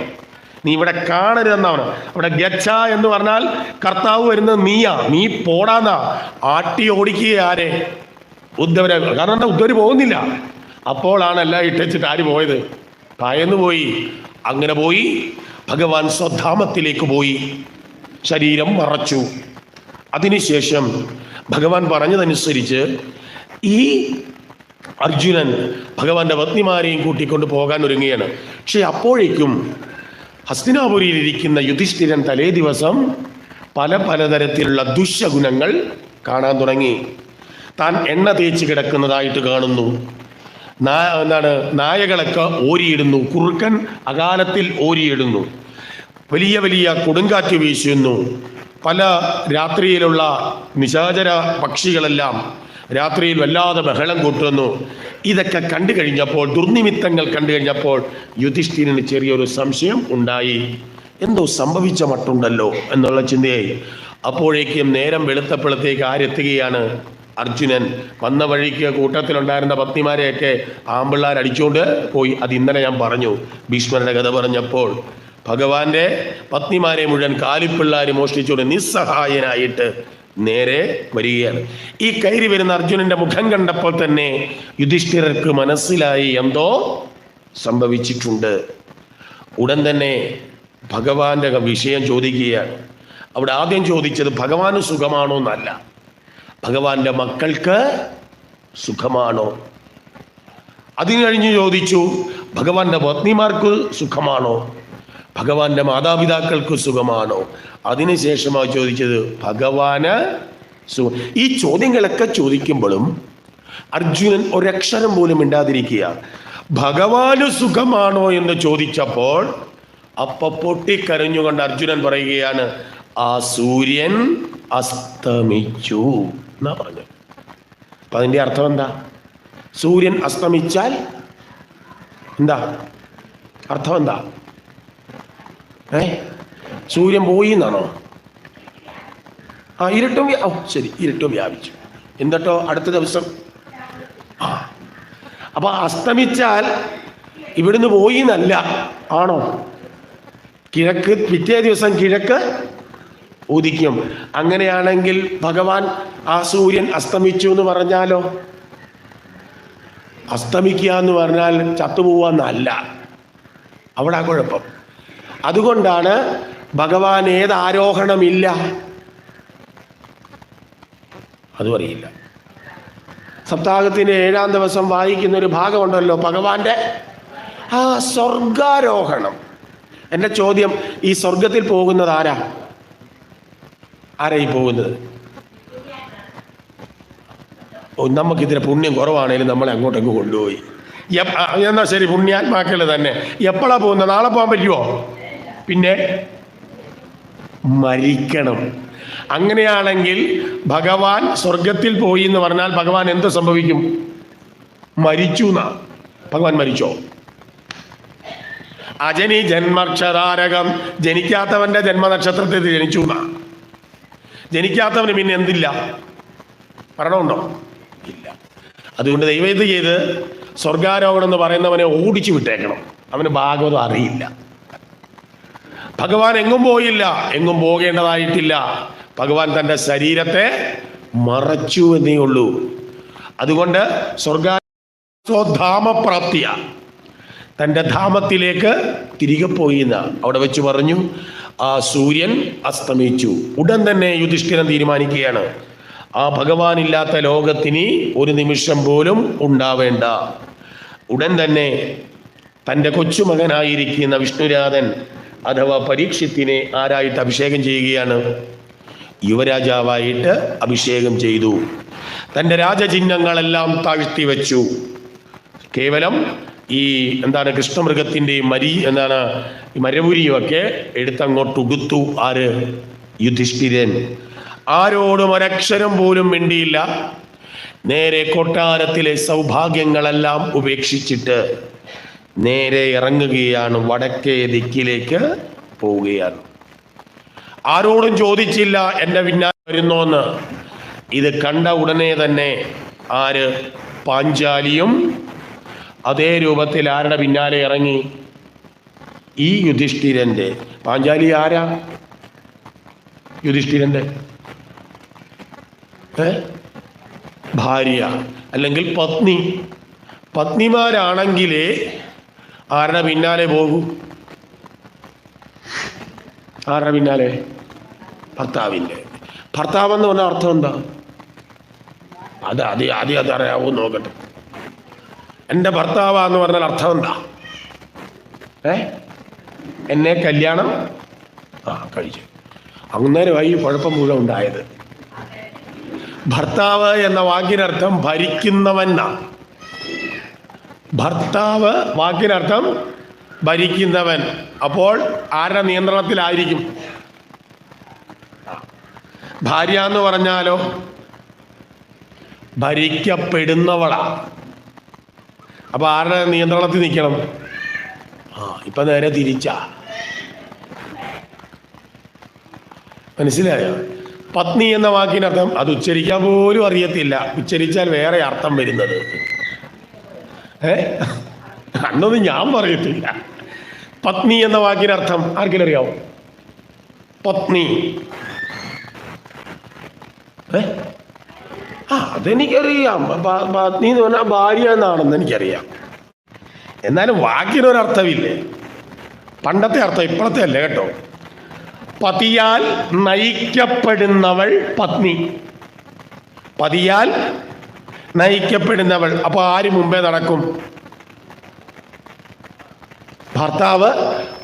നീ ഇവിടെ കാണരുതെന്നാണ്. അവിടെ ഗച്ഛ എന്ന് പറഞ്ഞാൽ കർത്താവ് വരുന്നത് നീയാ, നീ പോടാന്നാ. ആട്ടി ഓടിക്കുക ആരെ? ഉദ്ധവരെ. കാരണം എന്താ? ഉദ്ധവർ പോകുന്നില്ല. അപ്പോഴാണ് എല്ലാം ഇട്ടിച്ചിട്ട് ആര് പോയത്? ഭയന്നു പോയി. അങ്ങനെ പോയി ഭഗവാൻ സ്വധാമത്തിലേക്ക് പോയി, ശരീരം മറച്ചു. അതിനുശേഷം ഭഗവാൻ പറഞ്ഞതനുസരിച്ച് ഈ അർജുനൻ ഭഗവാന്റെ പത്നിമാരെയും കൂട്ടിക്കൊണ്ട് പോകാൻ ഒരുങ്ങിയാണ്. പക്ഷെ അപ്പോഴേക്കും ഹസ്തിനാപുരിയിലിരിക്കുന്ന യുധിഷ്ഠിരൻ തലേ ദിവസം പലതരത്തിലുള്ള ദുശഗുണങ്ങൾ കാണാൻ തുടങ്ങി. താൻ എണ്ണ തേച്ച് കിടക്കുന്നതായിട്ട് കാണുന്നു. നായകളൊക്കെ ഓരിയിടുന്നു. കുറുക്കൻ അകാലത്തിൽ ഓരിയിടുന്നു. വലിയ വലിയ കൊടുങ്കാറ്റ് വീശുന്നു. പല രാത്രിയിലുള്ള നിശാചര പക്ഷികളെല്ലാം രാത്രിയിൽ വല്ലാതെ ബഹളം കൂട്ടുന്നു. ഇതൊക്കെ കണ്ടു കഴിഞ്ഞപ്പോൾ, ദുർനിമിത്തങ്ങൾ കണ്ടു കഴിഞ്ഞപ്പോൾ യുധിഷ്ഠിരന് ചെറിയൊരു സംശയം ഉണ്ടായി. എന്തോ സംഭവിച്ച മട്ടുണ്ടല്ലോ എന്നുള്ള ചിന്തയായി. അപ്പോഴേക്കും നേരം വെളുത്തപ്പോഴത്തേക്ക് ആരെത്തുകയാണ്? അർജുനൻ. വന്ന വഴിക്ക് കൂട്ടത്തിലുണ്ടായിരുന്ന പത്നിമാരെയൊക്കെ ആമ്പിള്ളാർ അടിച്ചുകൊണ്ട് പോയി. അത് ഇന്നലെ ഞാൻ പറഞ്ഞു, ഭീഷ്മരുടെ കഥ പറഞ്ഞപ്പോൾ. ഭഗവാന്റെ പത്നിമാരെ മുഴുവൻ കാലിപ്പിള്ളാർ മോഷ്ടിച്ചുകൊണ്ട് നിസ്സഹായനായിട്ട് നേരെ വരികയാണ്. ഈ കയറി വരുന്ന അർജുനന്റെ മുഖം കണ്ടപ്പോൾ തന്നെ യുധിഷ്ഠിരർക്ക് മനസ്സിലായി എന്തോ സംഭവിച്ചിട്ടുണ്ട്. ഉടൻ തന്നെ ഭഗവാന്റെ വിഷയം ചോദിക്കുകയാണ്. അവിടെ ആദ്യം ചോദിച്ചത് ഭഗവാന് സുഖമാണോ എന്നല്ല, ഭഗവാന്റെ മക്കൾക്ക് സുഖമാണോ. അതിന് കഴിഞ്ഞ് ചോദിച്ചു ഭഗവാന്റെ പത്നിമാർക്ക് സുഖമാണോ, ഭഗവാന്റെ മാതാപിതാക്കൾക്ക് സുഖമാണോ. അതിനുശേഷമാണ് ചോദിച്ചത് ഭഗവാന് സുഖം. ഈ ചോദ്യങ്ങളൊക്കെ ചോദിക്കുമ്പോഴും അർജുനൻ ഒരക്ഷരം പോലും മിണ്ടാതിരിക്കുക. ഭഗവാന് സുഖമാണോ എന്ന് ചോദിച്ചപ്പോൾ അപ്പൊ പൊട്ടിക്കരഞ്ഞുകൊണ്ട് അർജുനൻ പറയുകയാണ്, ആ സൂര്യൻ അസ്തമിച്ചു എന്നാ പറഞ്ഞു. അപ്പൊ അതിന്റെ അർത്ഥം എന്താ? സൂര്യൻ അസ്തമിച്ചാൽ എന്താ അർത്ഥം? എന്താ? സൂര്യൻ പോയി എന്നാണോ? ഇരുട്ടും ശരി, ഇരുട്ടും വ്യാപിച്ചു. എന്നിട്ടോ അടുത്ത ദിവസം അപ്പൊ അസ്തമിച്ചാൽ ഇവിടുന്ന് പോയി എന്നല്ല, ആണോ? കിഴക്ക്, പിറ്റേ ദിവസം കിഴക്ക് ഉദിക്കും. അങ്ങനെയാണെങ്കിൽ ഭഗവാൻ ആ സൂര്യൻ അസ്തമിച്ചു എന്ന് പറഞ്ഞാലോ? അസ്തമിക്കുക എന്ന് പറഞ്ഞാൽ ചത്തുപോവാന്നല്ല, അവിടെ കുഴപ്പം. അതുകൊണ്ടാണ് ഭഗവാൻ ഏത് ആരോഹണമില്ല, അതും അറിയില്ല. സപ്താഹത്തിന്റെ 7-ാം ദിവസം വായിക്കുന്ന ഒരു ഭാഗമുണ്ടല്ലോ ഭഗവാന്റെ ആ സ്വർഗാരോഹണം. എൻ്റെ ചോദ്യം, ഈ സ്വർഗത്തിൽ പോകുന്നത് ആരാ ഈ പോകുന്നത്? നമുക്കിതിന് പുണ്യം കുറവാണേലും നമ്മളെ അങ്ങോട്ടങ്ങ് കൊണ്ടുപോയി. എന്നാ ശരി, പുണ്യാത്മാക്കൾ തന്നെ. എപ്പോഴാ പോകുന്നത്? നാളെ പോകാൻ പറ്റുമോ? പിന്നെ മരിക്കണം. അങ്ങനെയാണെങ്കിൽ ഭഗവാൻ സ്വർഗത്തിൽ പോയി എന്ന് പറഞ്ഞാൽ ഭഗവാൻ എന്ത് സംഭവിക്കും? മരിച്ചു എന്നാ. ഭഗവാൻ മരിച്ചോ? അജനി ജന്മക്ഷതാരകം, ജനിക്കാത്തവന്റെ ജന്മനക്ഷത്രത്തിൽ ജനിച്ചു. ജനിക്കാത്തവന് പിന്നെ എന്തില്ല? മരണമുണ്ടോ? ഇല്ല. അതുകൊണ്ട് ദൈവം ഇത് ചെയ്ത് സ്വർഗാരോഹണം എന്ന് പറയുന്നവനെ ഓടിച്ചു വിട്ടേക്കണം. അവന് ഭാഗവതം അറിയില്ല. ഭഗവാൻ എങ്ങും പോയില്ല, എങ്ങും പോകേണ്ടതായിട്ടില്ല. ഭഗവാൻ തൻ്റെ ശരീരത്തെ മറച്ചു എന്നേ ഉള്ളൂ. അതുകൊണ്ട് സ്വർഗാധാമപ്രാപ്തിയ, തൻ്റെ ധാമത്തിലേക്ക് തിരികെ പോയി എന്ന് അവിടെ വെച്ച് പറഞ്ഞു. ആ സൂര്യൻ അസ്തമിച്ചു. ഉടൻ തന്നെ യുധിഷ്ഠിരൻ തീരുമാനിക്കുകയാണ്, ആ ഭഗവാനില്ലാത്ത ലോകത്തിന് ഒരു നിമിഷം പോലും ഉണ്ടാവേണ്ട. ഉടൻ തന്നെ തൻ്റെ കൊച്ചുമകനായിരിക്കുന്ന വിഷ്ണുരാധൻ അഥവാ പരീക്ഷിത്തിനെ ആരായിട്ട് അഭിഷേകം ചെയ്യുകയാണ്? യുവരാജാവായിട്ട് അഭിഷേകം ചെയ്തു. തൻ്റെ രാജചിഹ്നങ്ങളെല്ലാം താഴ്ത്തി വെച്ചു. കേവലം ഈ കൃഷ്ണമൃഗത്തിൻ്റെയും മരവുരിയുമൊക്കെ എടുത്തങ്ങോട്ട് ഉടുത്തു. ആര്? യുധിഷ്ഠിരൻ. ആരോടും ഒരക്ഷരം പോലും മിണ്ടിയില്ല. നേരെ കൊട്ടാരത്തിലെ സൗഭാഗ്യങ്ങളെല്ലാം ഉപേക്ഷിച്ചിട്ട് നേരെ ഇറങ്ങുകയാണ്, വടക്കേ ദിക്കിലേക്ക് പോവുകയാണ്. ആരോടും ചോദിച്ചില്ല എൻ്റെ പിന്നാലെ വരുന്നോന്ന്. ഇത് കണ്ട ഉടനെ തന്നെ ആര്? പാഞ്ചാലിയും അതേ രൂപത്തിൽ ആരുടെ പിന്നാലെ ഇറങ്ങി? ഈ യുധിഷ്ഠിരന്റെ. പാഞ്ചാലി ആരാ? യുധിഷ്ഠിരന്റെ ഭാര്യ അല്ലെങ്കിൽ പത്നി. പത്നിമാരാണെങ്കിലേ ആരുടെ പിന്നാലെ പോകൂ? ആരുടെ പിന്നാലെ? ഭർത്താവിൻ്റെ. ഭർത്താവെന്ന് പറഞ്ഞ അർത്ഥം എന്താ? ആദ്യം അതറിയാവോ നോക്കട്ടെ. എൻ്റെ ഭർത്താവാന്ന് പറഞ്ഞാൽ അർത്ഥം എന്താ? എന്നെ കല്യാണം കഴിച്ചു. അന്നേരമായി കുഴപ്പം മുഴുവൻ ഉണ്ടായത്. ഭർത്താവ് എന്ന വാക്കിനർത്ഥം ഭരിക്കുന്നവൻ. ഭർത്താവ് വാക്കിനർത്ഥം ഭരിക്കുന്നവൻ. അപ്പോൾ ആരുടെ നിയന്ത്രണത്തിലായിരിക്കും? ഭാര്യ എന്ന് പറഞ്ഞാലോ ഭരിക്കപ്പെടുന്നവളാ. അപ്പൊ ആരുടെ നിയന്ത്രണത്തിൽ നിൽക്കണം? ഇപ്പൊ നേരെ തിരിച്ചാ. മനസ്സിലായോ? പത്നി എന്ന വാക്കിനർത്ഥം അത് ഉച്ചരിക്കാൻ പോലും അറിയത്തില്ല. ഉച്ചരിച്ചാൽ വേറെ അർത്ഥം വരുന്നത്. അന്നൊന്നും ഞാൻ പറയത്തില്ല. പത്നി എന്ന വാക്കിനർത്ഥം ആർക്കെങ്കിലും അറിയാവോ? പത്നി. അതെനിക്കറിയാം. പത്നി എന്ന് പറഞ്ഞാൽ ഭാര്യ എന്നാണെന്ന് എനിക്കറിയാം. എന്നാലും വാക്കിനൊരർത്ഥമില്ലേ? പണ്ടത്തെ അർത്ഥം, ഇപ്പോഴത്തെ അല്ലേ കേട്ടോ. പതിയാൽ നയിക്കപ്പെടുന്നവൾ പത്നി. പതിയാൽ നയിക്കപ്പെടുന്നവൾ. അപ്പൊ ആര് മുമ്പേ നടക്കും? ഭർത്താവ്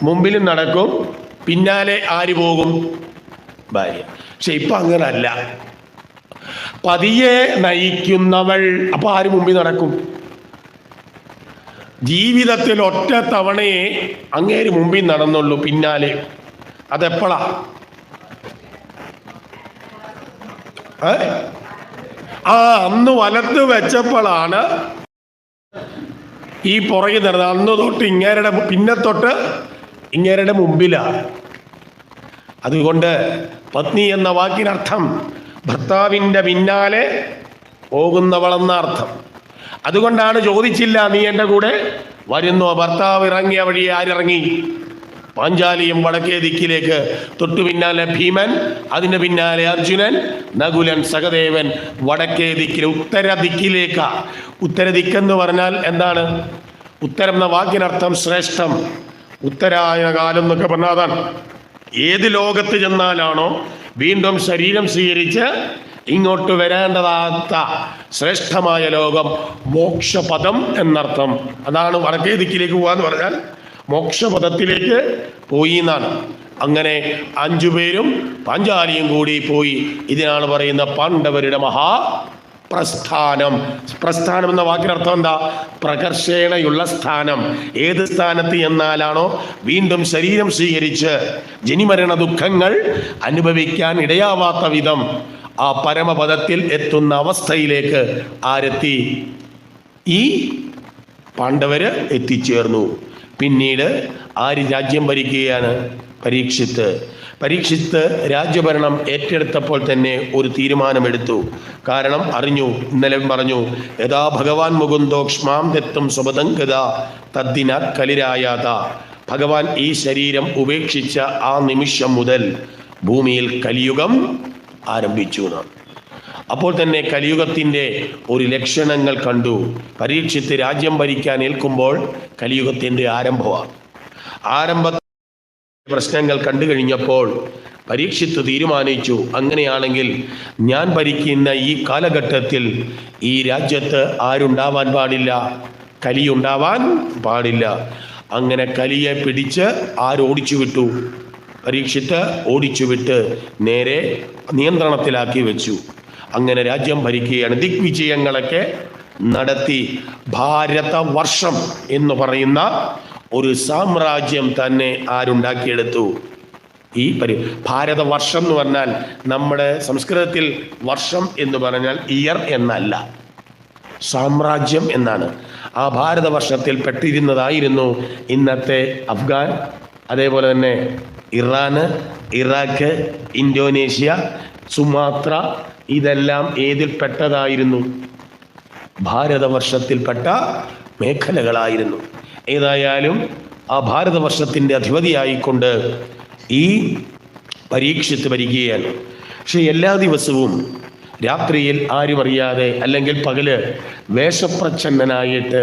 മുമ്പിലും നടക്കും, പിന്നാലെ ആര് പോകും? ഭാര്യ. പക്ഷെ ഇപ്പൊ അങ്ങനല്ല. പതിയെ നയിക്കുന്നവൾ. അപ്പൊ ആര് മുമ്പിൽ നടക്കും? ജീവിതത്തിൽ ഒറ്റ തവണയെ അങ്ങേര് മുമ്പിൽ നടന്നുള്ളൂ, പിന്നാലെ. അതെപ്പോഴാ? അന്ന് വലത്ത് വെച്ചപ്പോഴാണ് ഈ പുറകിൽ നടന്നത്. അന്ന് തൊട്ട് ഇങ്ങേരുടെ പിന്നെ തൊട്ട് ഇങ്ങേരുടെ മുമ്പിലാണ്. അതുകൊണ്ട് പത്നി എന്ന വാക്കിനർത്ഥം ഭർത്താവിൻ്റെ പിന്നാലെ പോകുന്നവളെന്ന അർത്ഥം. അതുകൊണ്ടാണ് ചോദിച്ചില്ല, നീ എൻ്റെ കൂടെ വരുന്നോ? ഭർത്താവ് ഇറങ്ങിയ വഴി ആരിറങ്ങി? പാഞ്ചാലിയും വടക്കേ ദിക്കിലേക്ക്, തൊട്ടു പിന്നാലെ ഭീമൻ, അതിന് പിന്നാലെ അർജുനൻ, നകുലൻ, സഹദേവൻ വടക്കേ ദിക്കിൽ, ഉത്തര ദിക്കിലേക്കാ. ഉത്തര ദിക്കെന്ന് പറഞ്ഞാൽ എന്താണ്? ഉത്തരം എന്ന വാക്കിനർത്ഥം ശ്രേഷ്ഠം. ഉത്തരായന കാലം എന്നൊക്കെ പറഞ്ഞാൽ അതാണ്. ഏത് ലോകത്ത് ചെന്നാലാണോ വീണ്ടും ശരീരം സ്വീകരിച്ച് ഇങ്ങോട്ട് വരേണ്ടതാത്ത ശ്രേഷ്ഠമായ ലോകം, മോക്ഷപദം എന്നർത്ഥം. അതാണ് വടക്കേ ദിക്കിലേക്ക് പോകാന്ന് പറഞ്ഞാൽ മോക്ഷപദത്തിലേക്ക് പോയി എന്നാണ്. അങ്ങനെ 5 പേരും പാഞ്ചാലിയും കൂടി പോയി. ഇതിനാണ് പറയുന്ന പാണ്ഡവരുടെ പ്രസ്ഥാനം. പ്രസ്ഥാനം എന്ന വാക്കിനർത്ഥം എന്താ? പ്രകർഷേണയുള്ള സ്ഥാനം. ഏത് സ്ഥാനത്ത് എന്നാലാണോ വീണ്ടും ശരീരം സ്വീകരിച്ച് ജനിമരണ ദുഃഖങ്ങൾ അനുഭവിക്കാൻ ഇടയാവാത്ത വിധം ആ പരമപദത്തിൽ എത്തുന്ന അവസ്ഥയിലേക്ക് ആരെത്തി? ഈ പാണ്ഡവര് എത്തിച്ചേർന്നു. പിന്നീട് ആര് രാജ്യം ഭരിക്കുകയാണ്? പരീക്ഷിത്ത് രാജ്യഭരണം ഏറ്റെടുത്തപ്പോൾ തന്നെ ഒരു തീരുമാനമെടുത്തു. കാരണം അറിഞ്ഞു, ഇന്നലെ പറഞ്ഞു, യഥാ ഭഗവാൻ മുകുന്ദോ ക്ഷ്മാം ദത്തം സ്വപദംഗത തദ്ദിന കലിരായാത. ഭഗവാൻ ഈ ശരീരം ഉപേക്ഷിച്ച ആ നിമിഷം മുതൽ ഭൂമിയിൽ കലിയുഗം ആരംഭിച്ചു എന്നാണ്. അപ്പോൾ തന്നെ കലിയുഗത്തിൻ്റെ ഒരു ലക്ഷണങ്ങൾ കണ്ടു. പരീക്ഷിത്ത് രാജ്യം ഭരിക്കാൻ ഏൽക്കുമ്പോൾ കലിയുഗത്തിൻ്റെ ആരംഭ പ്രശ്നങ്ങൾ കണ്ടു കഴിഞ്ഞപ്പോൾ പരീക്ഷിത്ത് തീരുമാനിച്ചു, അങ്ങനെയാണെങ്കിൽ ഞാൻ ഭരിക്കുന്ന ഈ കാലഘട്ടത്തിൽ ഈ രാജ്യത്ത് ആരുണ്ടാവാൻ പാടില്ല? കലിയുണ്ടാവാൻ പാടില്ല. അങ്ങനെ കലിയെ പിടിച്ച് ആരോടിച്ചു വിട്ടു? പരീക്ഷിത്ത് ഓടിച്ചുവിട്ട് നേരെ നിയന്ത്രണത്തിലാക്കി വെച്ചു. അങ്ങനെ രാജ്യം ഭരിക്കുകയാണ്. ദിഗ്വിജയങ്ങളൊക്കെ നടത്തി ഭാരതവർഷം എന്ന് പറയുന്ന ഒരു സാമ്രാജ്യം തന്നെ ആരുണ്ടാക്കിയെടുത്തു? ഈ ഭാരതവർഷം എന്ന് പറഞ്ഞാൽ നമ്മുടെ സംസ്കൃതത്തിൽ വർഷം എന്ന് പറഞ്ഞാൽ ഇയർ എന്നല്ല, സാമ്രാജ്യം എന്നാണ്. ആ ഭാരതവർഷത്തിൽ പെട്ടിരുന്നതായിരുന്നു ഇന്നത്തെ അഫ്ഗാൻ, അതേപോലെ തന്നെ ഇറാന്, ഇറാഖ്, ഇന്തോനേഷ്യ, സുമാത്ര. ഇതെല്ലാം ഏതിൽ പെട്ടതായിരുന്നു? ഭാരതവർഷത്തിൽപ്പെട്ട മേഖലകളായിരുന്നു. ഏതായാലും ആ ഭാരതവർഷത്തിൻ്റെ അധിപതിയായിക്കൊണ്ട് ഈ പരീക്ഷിത്ത് വരികയാണ്. പക്ഷെ എല്ലാ ദിവസവും രാത്രിയിൽ ആരും അറിയാതെ അല്ലെങ്കിൽ പകല് വേഷപ്രച്ഛന്നനായിട്ട്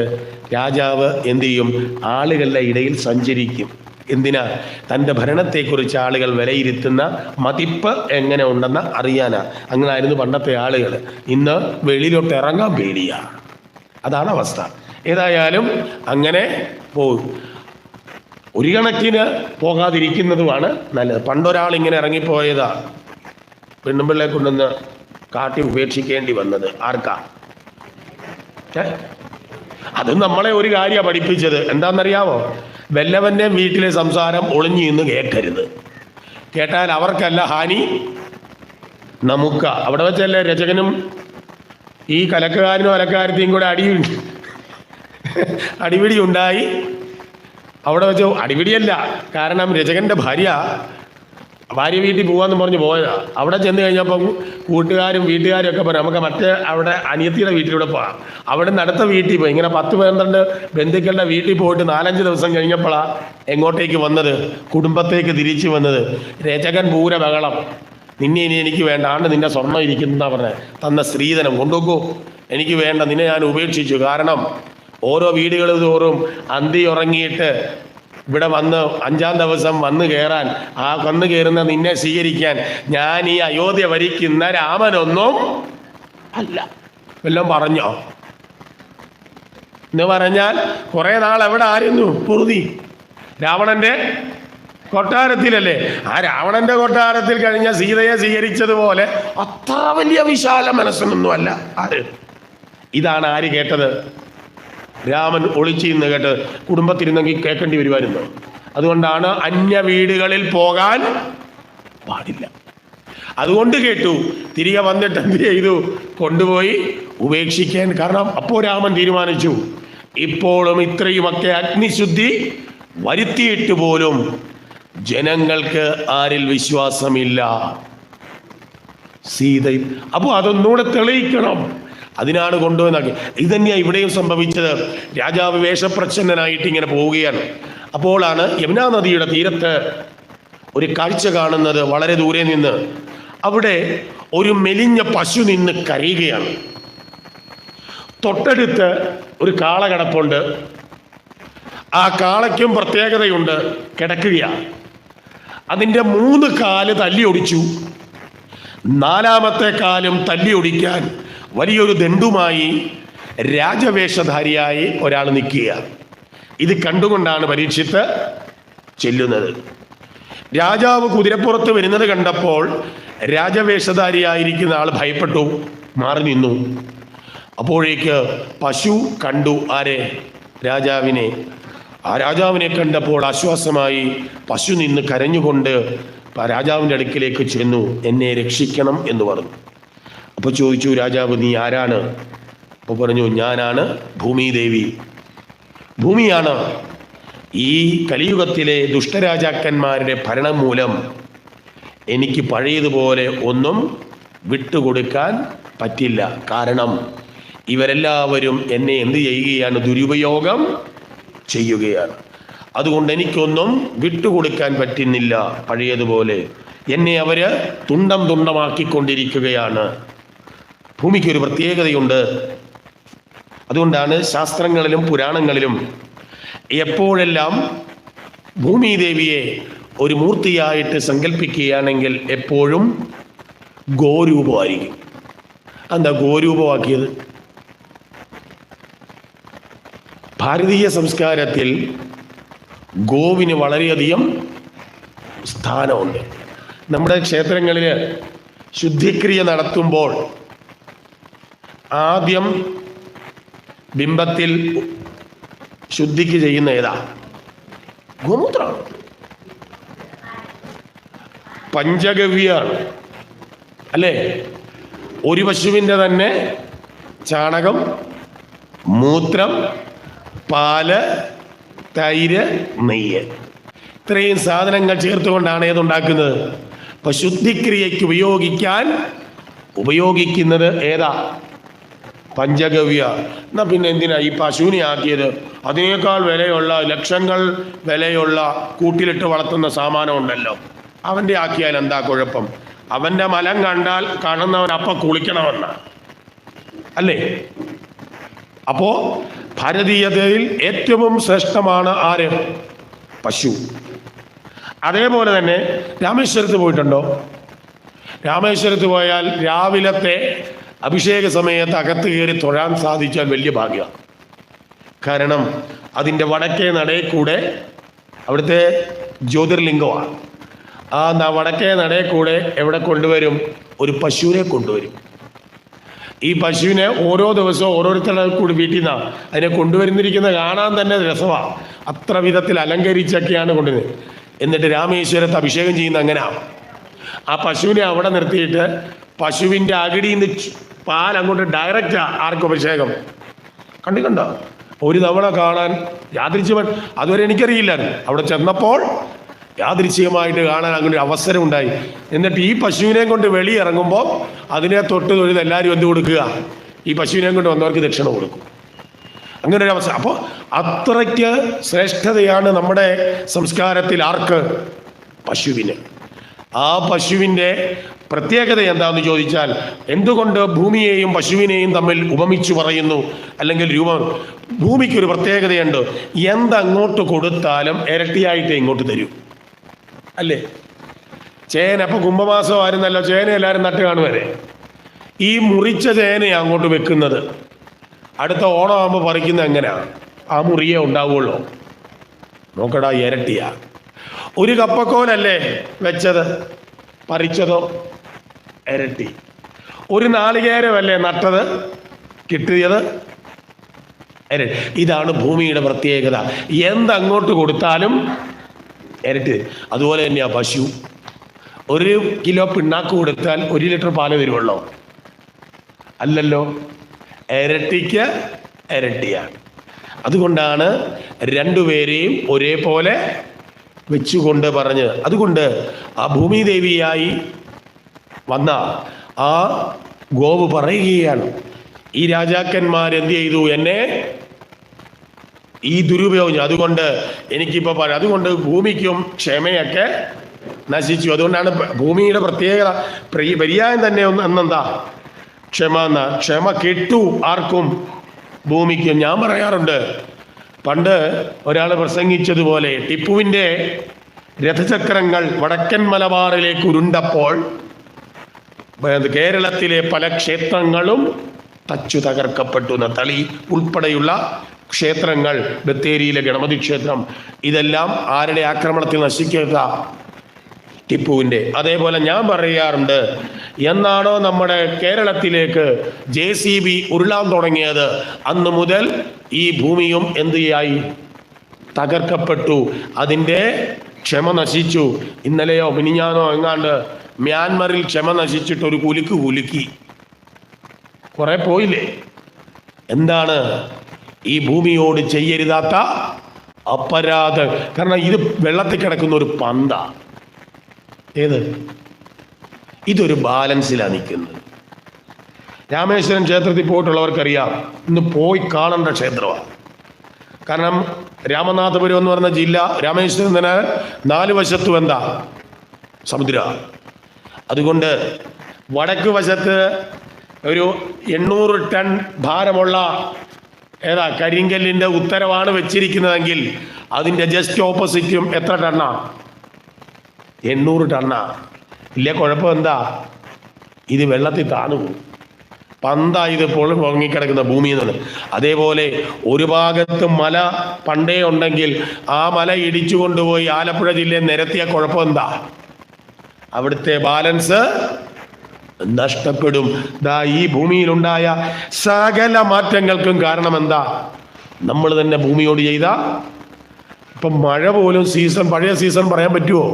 രാജാവ് എന്തു ചെയ്യും? ആളുകളുടെ ഇടയിൽ സഞ്ചരിക്കും. എന്തിനാ? തൻ്റെ ഭരണത്തെക്കുറിച്ച് ആളുകൾ വിലയിരുത്തുന്ന മതിപ്പ് എങ്ങനെ ഉണ്ടെന്ന് അറിയാനാ. അങ്ങനായിരുന്നു പണ്ടത്തെ ആളുകൾ. ഇന്ന് വെളിയിലോട്ട് ഇറങ്ങാൻ പേടിയാണ്. അതാണ് അവസ്ഥ. ഏതായാലും അങ്ങനെ പോകും. ഒരു കണക്കിന് പോകാതിരിക്കുന്നതുമാണ് നല്ലത്. പണ്ടൊരാളിങ്ങനെ ഇറങ്ങിപ്പോയതാ, പെണ്ണുമ്പിള്ളെ കൊണ്ടുവന്ന് കാട്ടി ഉപേക്ഷിക്കേണ്ടി വന്നത്. ആർക്കാ? അത് നമ്മളെ ഒരു കാര്യമാണ് പഠിപ്പിച്ചത്. എന്താണെന്നറിയാമോ? വല്ലവൻ്റെ വീട്ടിലെ സംസാരം ഒളിഞ്ഞു നിന്ന് കേൾക്കരുത്. കേട്ടാൽ അവർക്കല്ല ഹാനി, നമുക്ക്. അവിടെ വെച്ചല്ലേ രചകനും ഈ കലക്കുകാരനും അലക്കാരത്തെയും കൂടെ അടിപിടി ഉണ്ടായി. അവിടെ വെച്ച് അടിപിടിയല്ല, കാരണം രചകൻ്റെ ഭാര്യ വീട്ടിൽ പോകാമെന്ന് പറഞ്ഞ് പോയതാ. അവിടെ ചെന്ന് കഴിഞ്ഞപ്പം കൂട്ടുകാരും വീട്ടുകാരും ഒക്കെ പറഞ്ഞു നമുക്ക് മറ്റേ അവിടെ അനിയത്തിയുടെ വീട്ടിലൂടെ പോകാം. അവിടെ നിന്ന് അടുത്ത വീട്ടിൽ പോയി. ഇങ്ങനെ 10-12 ബന്ധുക്കളുടെ വീട്ടിൽ പോയിട്ട് 4-5 ദിവസം കഴിഞ്ഞപ്പോഴാണ് എങ്ങോട്ടേക്ക് വന്നത്? കുടുംബത്തേക്ക് തിരിച്ചു വന്നത്. രചകൻ പൂര ബഹളം. നിന്നെ ഇനി എനിക്ക് വേണ്ട, ആണ്ട് നിന്റെ സ്വർണ്ണം ഇരിക്കുന്നതാ പറഞ്ഞത്, തന്ന സ്ത്രീധനം കൊണ്ടുപോക്കൂ, എനിക്ക് വേണ്ട, നിന്നെ ഞാൻ ഉപേക്ഷിച്ചു. കാരണം ഓരോ വീടുകൾ തോറും അന്തി ഉറങ്ങിയിട്ട് ഇവിടെ വന്ന് 5-ാം ദിവസം വന്നു കയറാൻ, ആ വന്നു കയറുന്ന നിന്നെ സ്വീകരിക്കാൻ ഞാൻ ഈ അയോധ്യ ഭരിക്കുന്ന രാമനൊന്നും അല്ല. വല്ലതും പറഞ്ഞോ എന്ന് പറഞ്ഞാൽ കുറെ നാൾ എവിടെ ആയിരുന്നു? പൊറുതി. രാവണന്റെ കൊട്ടാരത്തിലല്ലേ? ആ രാവണന്റെ കൊട്ടാരത്തിൽ കഴിഞ്ഞ സീതയെ സ്വീകരിച്ചതുപോലെ അത്ര വലിയ വിശാല മനസ്സൊന്നുമല്ല ആര്. ഇതാണ് ആര് കേട്ടത്? രാമൻ ഒളിച്ചിന്ന് കേട്ട് കുടുംബത്തിരുന്നെങ്കിൽ കേൾക്കേണ്ടി വരുമായിരുന്നു. അതുകൊണ്ടാണ് അന്യ വീടുകളിൽ പോകാൻ പാടില്ല. അതുകൊണ്ട് കേട്ടു. തിരികെ വന്നിട്ട് എന്ത് ചെയ്തു? കൊണ്ടുപോയി ഉപേക്ഷിക്കാൻ. കാരണം അപ്പോൾ രാമൻ തീരുമാനിച്ചു, ഇപ്പോഴും ഇത്രയുമൊക്കെ അഗ്നിശുദ്ധി വരുത്തിയിട്ട് പോലും ജനങ്ങൾക്ക് ആരിൽ വിശ്വാസമില്ല. സീത അപ്പോൾ അതൊന്നുകൂടെ തെളിയിക്കണം. അതിനാണ് കൊണ്ടുവന്നാക്കി. ഇതന്നെയാണ് ഇവിടെയും സംഭവിച്ചത്. രാജാവ് വേഷപ്രച്ഛന്നനായിട്ട് ഇങ്ങനെ പോവുകയാണ്. അപ്പോഴാണ് യമുനാ നദിയുടെ തീരത്ത് ഒരു കാഴ്ച കാണുന്നത്. വളരെ ദൂരെ നിന്ന് അവിടെ ഒരു മെലിഞ്ഞ പശു നിന്ന് കരയുകയാണ്. തൊട്ടടുത്ത് ഒരു കാള കിടപ്പുണ്ട്. ആ കാളയ്ക്കും പ്രത്യേകതയുണ്ട്, കിടക്കുകയാണ്. അതിൻ്റെ 3 കാല് തല്ലി ഒടിച്ചു. 4ാമത്തെ കാലും തല്ലി ഒടിക്കാൻ വലിയൊരു ദണ്ഡുമായി രാജവേഷധാരിയായി ഒരാൾ നിൽക്കുക. ഇത് കണ്ടുകൊണ്ടാണ് പരീക്ഷിത്ത് ചെല്ലുന്നത്. രാജാവ് കുതിരപ്പുറത്ത് വരുന്നത് കണ്ടപ്പോൾ രാജവേഷധാരിയായിരിക്കുന്ന ആൾ ഭയപ്പെട്ടു, മാറി നിന്നു. അപ്പോഴേക്ക് പശു കണ്ടു ആരെ? രാജാവിനെ. ആ രാജാവിനെ കണ്ടപ്പോൾ ആശ്വാസമായി പശു നിന്ന് കരഞ്ഞുകൊണ്ട് രാജാവിൻ്റെ അടുക്കിലേക്ക് ചെന്നു. എന്നെ രക്ഷിക്കണം എന്ന് പറഞ്ഞു. അപ്പോൾ ചോദിച്ചു രാജാവ്, നീ ആരാണ്? അപ്പോൾ പറഞ്ഞു, ഞാനാണ് ഭൂമിദേവി. ഭൂമിയാണ്. ഈ കലിയുഗത്തിലെ ദുഷ്ടരാജാക്കന്മാരുടെ ഭരണം മൂലം എനിക്ക് പഴയതുപോലെ ഒന്നും വിട്ടുകൊടുക്കാൻ പറ്റില്ല. കാരണം ഇവരെല്ലാവരും എന്നെ എന്ത് ചെയ്യുകയാണ്? ദുരുപയോഗം ചെയ്യുകയാണ്. അതുകൊണ്ട് എനിക്കൊന്നും വിട്ടുകൊടുക്കാൻ പറ്റുന്നില്ല പഴയതുപോലെ. എന്നെ അവര് തുണ്ടം തുണ്ടമാക്കിക്കൊണ്ടിരിക്കുകയാണ്. ഭൂമിക്കൊരു പ്രത്യേകതയുണ്ട്. അതുകൊണ്ടാണ് ശാസ്ത്രങ്ങളിലും പുരാണങ്ങളിലും എപ്പോഴെല്ലാം ഭൂമിദേവിയെ ഒരു മൂർത്തിയായിട്ട് സങ്കല്പിക്കുകയാണെങ്കിൽ എപ്പോഴും ഗോരൂപമായിരിക്കും. എന്താ ഗോരൂപമാക്കിയത്? ഭാരതീയ സംസ്കാരത്തിൽ ഗോവിന് വളരെയധികം സ്ഥാനമുണ്ട്. നമ്മുടെ ക്ഷേത്രങ്ങളിൽ ശുദ്ധിക്രിയ നടത്തുമ്പോൾ ആദ്യം ബിംബത്തിൽ ശുദ്ധിക്ക് ചെയ്യുന്ന ഏതാ? ഗോമൂത്രമാണ്, പഞ്ചഗവ്യാണ് അല്ലേ? ഒരു പശുവിൻ്റെ തന്നെ ചാണകം, മൂത്രം, പാല്, തൈര്, നെയ്യ്, ഇത്രയും സാധനങ്ങൾ ചേർത്തുകൊണ്ടാണ് ഏതുണ്ടാക്കുന്നത്? അപ്പൊ ശുദ്ധിക്രിയയ്ക്ക് ഉപയോഗിക്കുന്നത് ഏതാ? പഞ്ചഗവ്യ. എന്നാ പിന്നെ എന്തിനാ ഈ പശുവിനെ ആക്കിയത്? അതിനേക്കാൾ വിലയുള്ള, ലക്ഷങ്ങൾ വിലയുള്ള കൂട്ടിലിട്ട് വളർത്തുന്ന സാമാനം ഉണ്ടല്ലോ, അവൻ്റെ ആക്കിയാൽ എന്താ കുഴപ്പം? അവൻ്റെ മലം കണ്ടാൽ കാണുന്നവൻ അപ്പം കുളിക്കണമെന്ന അല്ലേ? അപ്പോ ഭാരതീയതയിൽ ഏറ്റവും ശ്രേഷ്ഠമാണ് ആര്? പശു. അതേപോലെ തന്നെ രാമേശ്വരത്ത് പോയിട്ടുണ്ടോ? രാമേശ്വരത്ത് പോയാൽ രാവിലത്തെ അഭിഷേക സമയത്ത് അകത്ത് കയറി തൊഴാൻ സാധിച്ചാൽ വലിയ ഭാഗ്യമാണ്. കാരണം അതിൻ്റെ വടക്കേ നടയിൽ കൂടെ അവിടുത്തെ ജ്യോതിർലിംഗമാണ്. ആ വടക്കേ നടയിൽ കൂടെ എവിടെ കൊണ്ടുവരും? ഒരു പശുവിനെ കൊണ്ടുവരും. ഈ പശുവിനെ ഓരോ ദിവസവും ഓരോരുത്തരുടെ കൂടി വീട്ടിൽ നിന്നാണ് അതിനെ കൊണ്ടുവരുന്നിരിക്കുന്നത്. കാണാൻ തന്നെ രസമാണ്. അത്ര വിധത്തിൽ അലങ്കരിച്ചൊക്കെയാണ് കൊണ്ടുവരുന്നത്. എന്നിട്ട് രാമേശ്വരത്ത് അഭിഷേകം ചെയ്യുന്ന അങ്ങനെയാണ്. ആ പശുവിനെ അവിടെ നിർത്തിയിട്ട് പശുവിൻ്റെ അകിടിയിൽ നിന്ന് പാൽ അങ്ങോട്ട് ഡയറക്റ്റാ ആർക്കും അഭിഷേകം. കണ്ടോ? ഒരു തവണ കാണാൻ യാദൃച്ഛികം, അതുവരെ എനിക്കറിയില്ലായിരുന്നു. അവിടെ ചെന്നപ്പോൾ യാദൃച്ഛികമായിട്ട് കാണാൻ അങ്ങനെ ഒരു അവസരം ഉണ്ടായി. എന്നിട്ട് ഈ പശുവിനെ കൊണ്ട് വെളിയിറങ്ങുമ്പോൾ അതിനെ തൊട്ട് തൊഴുത് എല്ലാവരും എന്ത് കൊടുക്കുക? ഈ പശുവിനെ കൊണ്ട് വന്നവർക്ക് ദക്ഷിണ കൊടുക്കും. അങ്ങനെ ഒരു അവസ്ഥ. അപ്പോൾ അത്രയ്ക്ക് ശ്രേഷ്ഠതയാണ് നമ്മുടെ സംസ്കാരത്തിൽ ആർക്ക്? പശുവിന്. ആ പശുവിൻ്റെ പ്രത്യേകത എന്താണെന്ന് ചോദിച്ചാൽ, എന്തുകൊണ്ട് ഭൂമിയെയും പശുവിനെയും തമ്മിൽ ഉപമിച്ചു പറയുന്നു അല്ലെങ്കിൽ രൂപം? ഭൂമിക്കൊരു പ്രത്യേകതയുണ്ട്. എന്തങ്ങോട്ട് കൊടുത്താലും ഇരട്ടിയായിട്ട് ഇങ്ങോട്ട് തരും അല്ലേ? ചേന, അപ്പോൾ കുംഭമാസം ആയിരുന്നല്ലോ, ചേന എല്ലാവരും നട്ട് കാണുവരെ. ഈ മുറിച്ച ചേനയാണ് അങ്ങോട്ട് വെക്കുന്നത്. അടുത്ത ഓണമാകുമ്പോൾ പറിക്കുന്നത് എങ്ങനെയാണ്? ആ മുറിയേ ഉണ്ടാവുള്ളൂ. നോക്കടാ, ഇരട്ടിയാ. ഒരു കപ്പക്കോലല്ലേ വെച്ചത്, പറിച്ചതോ ഇരട്ടി. ഒരു നാളികേരമല്ലേ നട്ടത്, കിട്ടിയത് ഇരട്ടി. ഇതാണ് ഭൂമിയുടെ പ്രത്യേകത. എന്തങ്ങോട്ട് കൊടുത്താലും ഇരട്ടി. അതുപോലെ തന്നെയാ പശു. 1 കിലോ പിണ്ണാക്ക് കൊടുത്താൽ 1 ലിറ്റർ പാല് വരുവുള്ളൂ? അല്ലല്ലോ, ഇരട്ടിക്ക് ഇരട്ടിയാണ്. അതുകൊണ്ടാണ് രണ്ടുപേരെയും ഒരേപോലെ വെച്ചുകൊണ്ട് പറഞ്ഞത്. അതുകൊണ്ട് ആ ഭൂമിദേവിയായി വന്ന ആ ഗോവ് പറയുകയാണ്, ഈ രാജാക്കന്മാരെന്ത് ചെയ്തു? എന്നെ ഈ ദുരുപയോഗം. അതുകൊണ്ട് എനിക്കിപ്പോൾ പറയാം, അതുകൊണ്ട് ഭൂമിക്കും ക്ഷമയൊക്കെ നശിച്ചു. അതുകൊണ്ടാണ് ഭൂമിയുടെ പ്രത്യേകത. പര്യായം തന്നെ എന്നെന്താ? ക്ഷമ എന്ന. ക്ഷമ കെട്ടു ആർക്കും? ഭൂമിക്കും. ഞാൻ പറയാറുണ്ട്, പണ്ട് ഒരാൾ പ്രസംഗിച്ചതുപോലെ ടിപ്പുവിൻ്റെ രഥചക്രങ്ങൾ വടക്കൻ മലബാറിലേക്ക് ഉരുണ്ടപ്പോൾ കേരളത്തിലെ പല ക്ഷേത്രങ്ങളും തച്ചു തകർക്കപ്പെട്ടു. തളി ഉൾപ്പെടെയുള്ള ക്ഷേത്രങ്ങൾ, ബത്തേരിയിലെ ഗണപതി ക്ഷേത്രം, ഇതെല്ലാം ആരുടെ ആക്രമണത്തിൽ നശിക്കുക? ടിപ്പുവിൻ്റെ. അതേപോലെ ഞാൻ പറയാറുണ്ട്, എന്നാണോ നമ്മുടെ കേരളത്തിലേക്ക് JCB ഉരുളാൻ തുടങ്ങിയത്, അന്ന് മുതൽ ഈ ഭൂമിയും എന്തിയായി? തകർക്കപ്പെട്ടു. അതിൻ്റെ ക്ഷമ നശിച്ചു. ഇന്നലെയോ മിനിഞ്ഞാനോ എങ്ങാണ്ട് മ്യാൻമറിൽ ക്ഷമ നശിച്ചിട്ട് ഒരു കുലുക്കി കുറെ പോയില്ലേ? എന്താണ്? ഈ ഭൂമിയോട് ചെയ്യരുതാത്ത അപരാധം. കാരണം ഇത് വെള്ളത്തിൽ കിടക്കുന്ന ഒരു പന്ത. ഏത്? ഇതൊരു ബാലൻസിലാണ് നിൽക്കുന്നത്. രാമേശ്വരം ക്ഷേത്രത്തിൽ പോയിട്ടുള്ളവർക്കറിയാം, ഇന്ന് പോയി കാണേണ്ട ക്ഷേത്രമാണ്. കാരണം രാമനാഥപുരം എന്ന് പറഞ്ഞ ജില്ല രാമേശ്വരത്തിന് 4 വശത്തും എന്താ? സമുദ്ര. അതുകൊണ്ട് വടക്ക് വശത്ത് ഒരു 800 ടൺ ഭാരമുള്ള കരിങ്കല്ലിൻ്റെ ഉത്തരവാണ് വെച്ചിരിക്കുന്നതെങ്കിൽ അതിൻ്റെ ജസ്റ്റ് ഓപ്പോസിറ്റും എത്ര ടണ്ണാ? 800 ടണ്ണാ. ഇല്ലേ, കുഴപ്പം എന്താ? ഇത് വെള്ളത്തിൽ താണു പോകും. പന്താ ഇത് പൊങ്ങിക്കിടക്കുന്ന ഭൂമിയിൽ നിന്ന്. അതേപോലെ ഒരു ഭാഗത്ത് മല പണ്ടേ ഉണ്ടെങ്കിൽ ആ മല ഇടിച്ചു കൊണ്ടുപോയി ആലപ്പുഴ ജില്ലയിൽ നിരത്തിയ കുഴപ്പം എന്താ? അവിടുത്തെ ബാലൻസ് നഷ്ടപ്പെടും. ഈ ഭൂമിയിലുണ്ടായ സകല മാറ്റങ്ങൾക്കും കാരണം എന്താ? നമ്മൾ തന്നെ ഭൂമിയോട് ചെയ്ത. ഇപ്പം മഴ പോലും സീസൺ, പഴയ സീസൺ പറയാൻ പറ്റുമോ?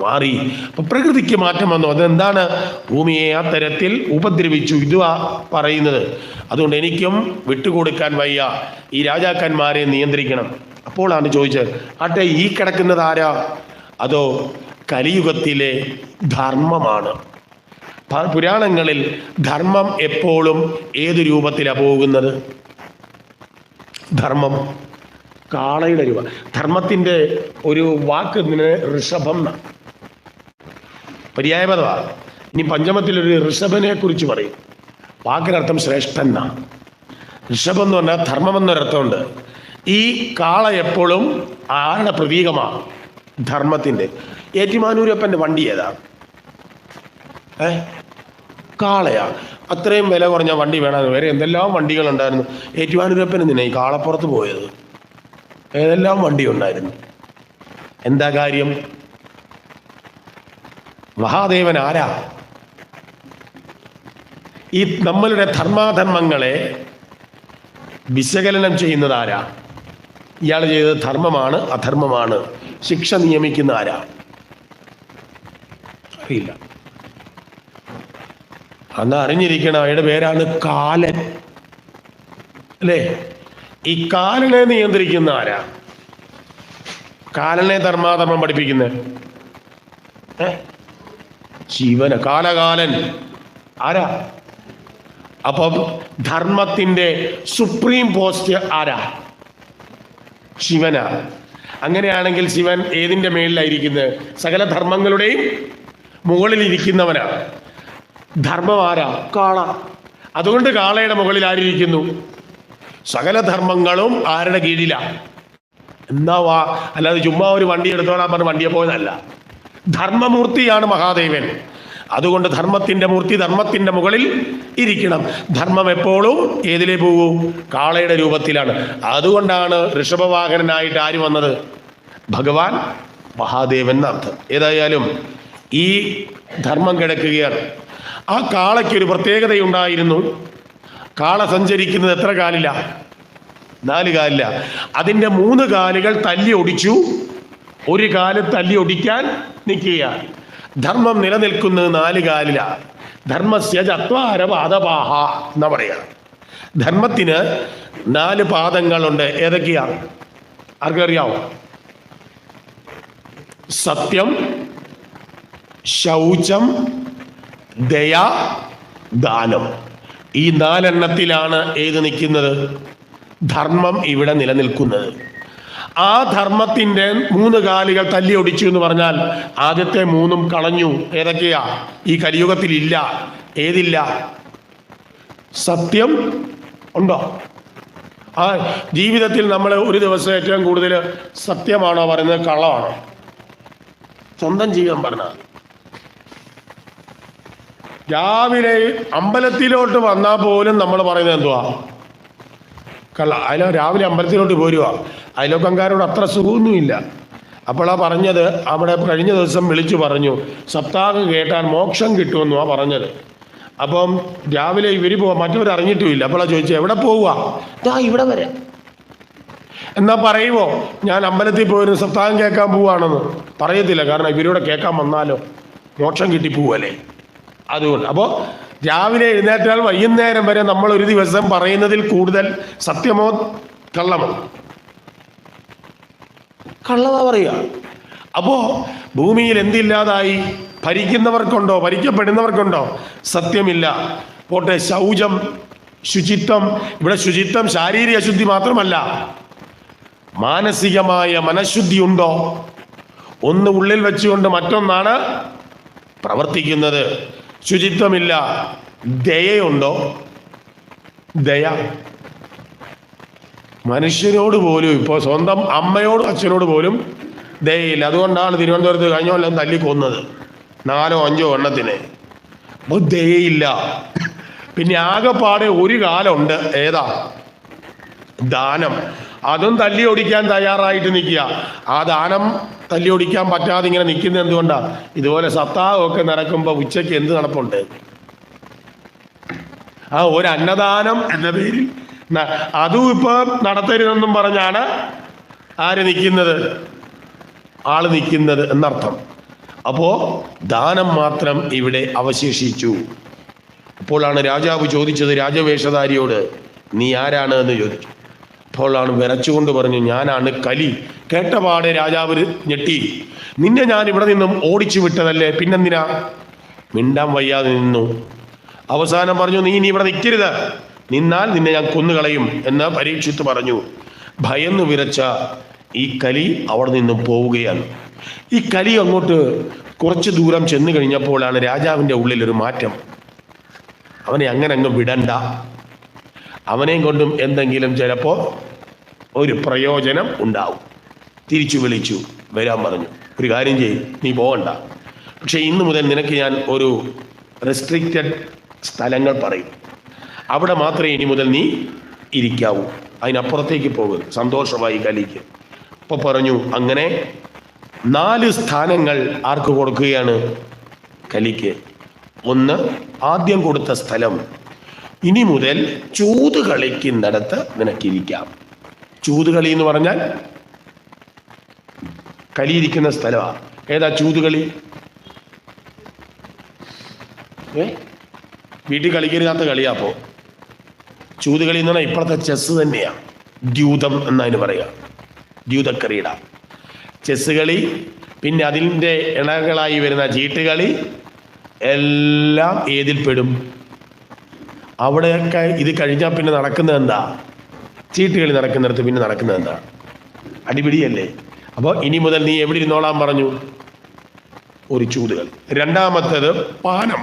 മാറി. അപ്പൊ പ്രകൃതിക്ക് മാറ്റം വന്നു. അതെന്താണ്? ഭൂമിയെ ആ തരത്തിൽ ഉപദ്രവിച്ചു. ഇതുവാ പറയുന്നത്. അതുകൊണ്ട് എനിക്കും വിട്ടുകൊടുക്കാൻ വയ്യ. ഈ രാജാക്കന്മാരെ നിയന്ത്രിക്കണം. അപ്പോഴാണ് ചോദിച്ചത്, ആട്ടെ ഈ കിടക്കുന്നത് ആരാ? അതോ കലിയുഗത്തിലെ ധർമ്മമാണ്. പുരാണങ്ങളിൽ ധർമ്മം എപ്പോഴും ഏത് രൂപത്തിലാണ് പോകുന്നത്? ധർമ്മം കാളയുടെ രൂപം. ധർമ്മത്തിൻ്റെ ഒരു വാക്ക് ഋഷഭം എന്നാണ്, പര്യായപദമാണ്. ഇനി പഞ്ചമത്തിലൊരു ഋഷഭനെ കുറിച്ച് പറയും. വാക്കിനർത്ഥം ശ്രേഷ്ഠൻ എന്നാണ്. ഋഷഭം എന്ന് പറഞ്ഞാൽ ധർമ്മം എന്നൊരർത്ഥമുണ്ട്. ഈ കാള എപ്പോഴും ആരുടെ പ്രതീകമാണ്? ധർമ്മത്തിൻ്റെ. ഏറ്റുമാനൂരപ്പൻ്റെ വണ്ടി ഏതാണ്? കാളയാണ്. അത്രയും വില കുറഞ്ഞ വണ്ടി വേണമെന്ന്. വേറെ എന്തെല്ലാം വണ്ടികളുണ്ടായിരുന്നു. ഏറ്റുമാനൂരപ്പൻ എന്തിനാ ഈ കാളപ്പുറത്ത് പോയത്? ഏതെല്ലാം വണ്ടി ഉണ്ടായിരുന്നു. എന്താ കാര്യം? മഹാദേവൻ ആരാ? ഈ നമ്മളുടെ ധർമാധർമ്മങ്ങളെ വിശകലനം ചെയ്യുന്നത് ആരാ? ഇയാൾ ചെയ്തത് ധർമ്മമാണ് അധർമ്മമാണ്, ശിക്ഷ നിയമിക്കുന്ന ആരാ? അറിയില്ല. അന്ന് അറിഞ്ഞിരിക്കണം. അയാളുടെ പേരാണ് കാലൻ, അല്ലേ? ഈ കാലനെ നിയന്ത്രിക്കുന്ന ആരാ? കാലനെ ധർമാധർമ്മം പഠിപ്പിക്കുന്നത് ശിവന്. കാലകാലൻ ആരാ? അപ്പം ധർമ്മത്തിന്റെ സുപ്രീം പോസ്റ്റ് ആരാ? ശിവനാ. അങ്ങനെയാണെങ്കിൽ ശിവൻ ഏതിൻ്റെ മേളിലായിരിക്കുന്നത്? സകല ധർമ്മങ്ങളുടെയും മുകളിൽ ഇരിക്കുന്നവനാണ്. ധർമ്മം ആരാ? കാള. അതുകൊണ്ട് കാളയുടെ മുകളിൽ ആരിയിരിക്കുന്നു? സകല ധർമ്മങ്ങളും ആരുടെ കീഴിലാണ്? എന്നാ അല്ലാതെ ചുമ്മാ ഒരു വണ്ടി എടുത്തോളാൻ പറഞ്ഞ് വണ്ടിയെ പോയതല്ല. ധർമ്മമൂർത്തിയാണ് മഹാദേവൻ. അതുകൊണ്ട് ധർമ്മത്തിന്റെ മൂർത്തി ധർമ്മത്തിന്റെ മുകളിൽ ഇരിക്കണം. ധർമ്മം എപ്പോഴും ഏതിലേ പോകൂ? കാളയുടെ രൂപത്തിലാണ്. അതുകൊണ്ടാണ് ഋഷഭവാഹനനായിട്ട് ആര് വന്നത്? ഭഗവാൻ മഹാദേവൻ എന്നർത്ഥം. ഏതായാലും ഈ ധർമ്മം കിടക്കുകയാണ്. ആ കാളയ്ക്കൊരു പ്രത്യേകതയുണ്ടായിരുന്നു. കാള സഞ്ചരിക്കുന്നത് എത്ര കാലില? 4 കാലില. അതിൻ്റെ 3 കാലുകൾ തല്ലി ഒടിച്ചു. ഒരു കാല് തല്ലി ഒടിക്കാൻ നിൽക്കുക. ധർമ്മം നിലനിൽക്കുന്നത് 4 കാലില. ധർമ്മസ്യ ചത്വാര പാദപാഹ എന്നാ പറയാ. ധർമ്മത്തിന് 4 പാദങ്ങളുണ്ട്. ഏതൊക്കെയാണ്? ആർക്കറിയാവോ? സത്യം, ശൗചം, ദയ, ദാനം. ഈ 4 എണ്ണത്തിലാണ് ഏത് നിൽക്കുന്നത്? ധർമ്മം ഇവിടെ നിലനിൽക്കുന്നത്. ആ ധർമ്മത്തിന്റെ 3 കാലുകൾ തല്ലി ഒടിച്ചു എന്ന് പറഞ്ഞാൽ ആദ്യത്തെ 3ഉം കളഞ്ഞു. ഏതൊക്കെയാ? ഈ കലിയുഗത്തിൽ ഇല്ല. ഏതില്ല? സത്യം ഉണ്ടോ? ആ ജീവിതത്തിൽ നമ്മൾ ഒരു ദിവസം ഏറ്റവും കൂടുതൽ സത്യമാണോ പറയുന്നത്? കള്ളമാണോ? സ്വന്തം ജീവിതം പറഞ്ഞാൽ രാവിലെ അമ്പലത്തിലോട്ട് വന്നാൽ പോലും നമ്മൾ പറയുന്നത് എന്തുവാ? കള്ള. അതിൽ രാവിലെ അമ്പലത്തിലോട്ട് പോരുക. അയലോക്കംകാരോട് അത്ര സുഖമൊന്നുമില്ല. അപ്പോഴാ പറഞ്ഞത്, അവിടെ കഴിഞ്ഞ ദിവസം വിളിച്ചു പറഞ്ഞു, സപ്താഹം കേട്ടാൽ മോക്ഷം കിട്ടുമെന്നുവാ പറഞ്ഞത്. അപ്പം രാവിലെ ഇവർ മറ്റവർ അറിഞ്ഞിട്ടുമില്ല. അപ്പോഴാ ചോദിച്ചു, എവിടെ പോവുക? ഇവിടെ വരെ. എന്നാ പറയുമോ ഞാൻ അമ്പലത്തിൽ പോയൊരു സപ്താഹം കേൾക്കാൻ പോവുകയാണെന്ന്? പറയത്തില്ല. കാരണം ഇവരൂടെ കേൾക്കാൻ വന്നാലോ മോക്ഷം കിട്ടിപ്പോവല്ലേ. അതുകൊണ്ട് അപ്പോൾ രാവിലെ എഴുന്നേറ്റാൽ വൈകുന്നേരം വരെ നമ്മൾ ഒരു ദിവസം പറയുന്നതിൽ കൂടുതൽ സത്യമോ കള്ളമോ? കള്ളതാ പറയുക. അപ്പോ ഭൂമിയിൽ എന്തില്ലാതായി? ഭരിക്കുന്നവർക്കുണ്ടോ? ഭരിക്കപ്പെടുന്നവർക്കുണ്ടോ? സത്യമില്ല. പോട്ടെ, ശൗചം, ശുചിത്വം. ഇവിടെ ശുചിത്വം ശാരീരിക ശുദ്ധി മാത്രമല്ല, മാനസികമായ മനഃശുദ്ധി ഉണ്ടോ? ഒന്ന് ഉള്ളിൽ വെച്ചുകൊണ്ട് മറ്റൊന്നാണ് പ്രവർത്തിക്കുന്നത്. ശുചിത്വമില്ല. ദയയുണ്ടോ? ദയ മനുഷ്യരോട് പോലും, ഇപ്പോൾ സ്വന്തം അമ്മയോടും അച്ഛനോട് പോലും ദയയില്ല. അതുകൊണ്ടാണ് തിരുവനന്തപുരത്ത് കഴിഞ്ഞ കൊല്ലം തല്ലിക്കൊന്നത് 4 or 5 എണ്ണത്തിന്. അപ്പോൾ ദയയില്ല. പിന്നെ ആകെപ്പാടെ ഒരു കാലമുണ്ട്, ഏതാ? ദാനം. അതും തല്ലി ഓടിക്കാൻ തയ്യാറായിട്ട് നിൽക്കുക. ആ ദാനം തല്ലി ഓടിക്കാൻ പറ്റാതെ ഇങ്ങനെ നിൽക്കുന്നത് എന്തുകൊണ്ടാണ്? ഇതുപോലെ സപ്താഹമൊക്കെ നടക്കുമ്പോൾ ഉച്ചയ്ക്ക് എന്ത് നടപ്പുണ്ട്? ആ ഒരു അന്നദാനം എന്ന പേരിൽ അതും ഇപ്പൊ നടത്തരുതെന്നും പറഞ്ഞാണ് ആര് നിൽക്കുന്നത്? ആള് നിൽക്കുന്നത് എന്നർത്ഥം. അപ്പോ ദാനം മാത്രം ഇവിടെ അവശേഷിച്ചു. അപ്പോഴാണ് രാജാവ് ചോദിച്ചത് രാജവേഷധാരിയോട്, നീ ആരാണ് എന്ന് ചോദിച്ചു. അപ്പോഴാണ് വിറച്ചുകൊണ്ട് പറഞ്ഞു, ഞാനാണ് കലി. കേട്ടപാടെ രാജാവ് ഞെട്ടി. നിന്നെ ഞാൻ ഇവിടെ നിന്നും ഓടിച്ചു വിട്ടതല്ലേ, പിന്നെന്തിനാ? മിണ്ടാൻ വയ്യാതെ നിന്നു. അവസാനം പറഞ്ഞു, നീ ഇനി ഇവിടെ നിൽക്കരുത്, നിന്നാൽ നിന്നെ ഞാൻ കൊന്നുകളയും എന്ന് പരീക്ഷിത്ത് പറഞ്ഞു. ഭയന്ന് വിറച്ച ഈ കലി അവിടെ നിന്നും പോവുകയാണ്. ഈ കലി അങ്ങോട്ട് കുറച്ച് ദൂരം ചെന്ന് കഴിഞ്ഞപ്പോഴാണ് രാജാവിൻ്റെ ഉള്ളിലൊരു മാറ്റം. അവനെ അങ്ങനെ അങ്ങ് വിടണ്ട, അവനെയും കൊണ്ടും എന്തെങ്കിലും ചിലപ്പോൾ ഒരു പ്രയോജനം ഉണ്ടാവും. തിരിച്ചു വിളിച്ചു, വരാൻ പറഞ്ഞു. ഒരു കാര്യം ചെയ്യും, നീ പോകണ്ട, പക്ഷെ ഇന്ന് മുതൽ നിനക്ക് ഞാൻ ഒരു റെസ്ട്രിക്റ്റഡ് സ്ഥലങ്ങൾ പറയും, അവിടെ മാത്രമേ ഇനി മുതൽ നീ ഇരിക്കാവൂ, അതിനപ്പുറത്തേക്ക് പോകരുത്. സന്തോഷമായി കലിക്ക്. അപ്പോൾ പറഞ്ഞു, അങ്ങനെ 4 സ്ഥാനങ്ങൾ ആർക്ക് കൊടുക്കുകയാണ്? കലിക്ക്. ഒന്ന്, ആദ്യം കൊടുത്ത സ്ഥലം, ഇനി മുതൽ ചൂത് കളിക്കുന്നിടത്ത് നിനക്കിരിക്കാം. ചൂതുകളി എന്ന് പറഞ്ഞാൽ കലിയിരിക്കുന്ന സ്ഥലമാണ്. ഏതാ ചൂതുകളി? വീട്ടിൽ കളിക്കരുതാത്ത കളിയാപ്പോ. ചൂതുകളി എന്ന് പറഞ്ഞാൽ ഇപ്പോഴത്തെ ചെസ്സ് തന്നെയാണ്. ദ്യൂതം എന്നതിന് പറയുക, ദ്യൂതക്രീഡ. ചെസ്സ് കളി, പിന്നെ അതിൻ്റെ ഇണകളായി വരുന്ന ചീട്ടുകളി എല്ലാം ഏതിൽപ്പെടും? അവിടെയൊക്കെ ഇത് കഴിഞ്ഞാൽ പിന്നെ നടക്കുന്നത് എന്താ? ചീട്ടുകളി നടക്കുന്നിടത്ത് പിന്നെ നടക്കുന്നത് എന്താ? അടിപിടിയല്ലേ. അപ്പോൾ ഇനി മുതൽ നീ എവിടെ ഇരുന്നോളാൻ പറഞ്ഞു? ഒരു ചൂതുകളി. രണ്ടാമത്തേത് പാനം.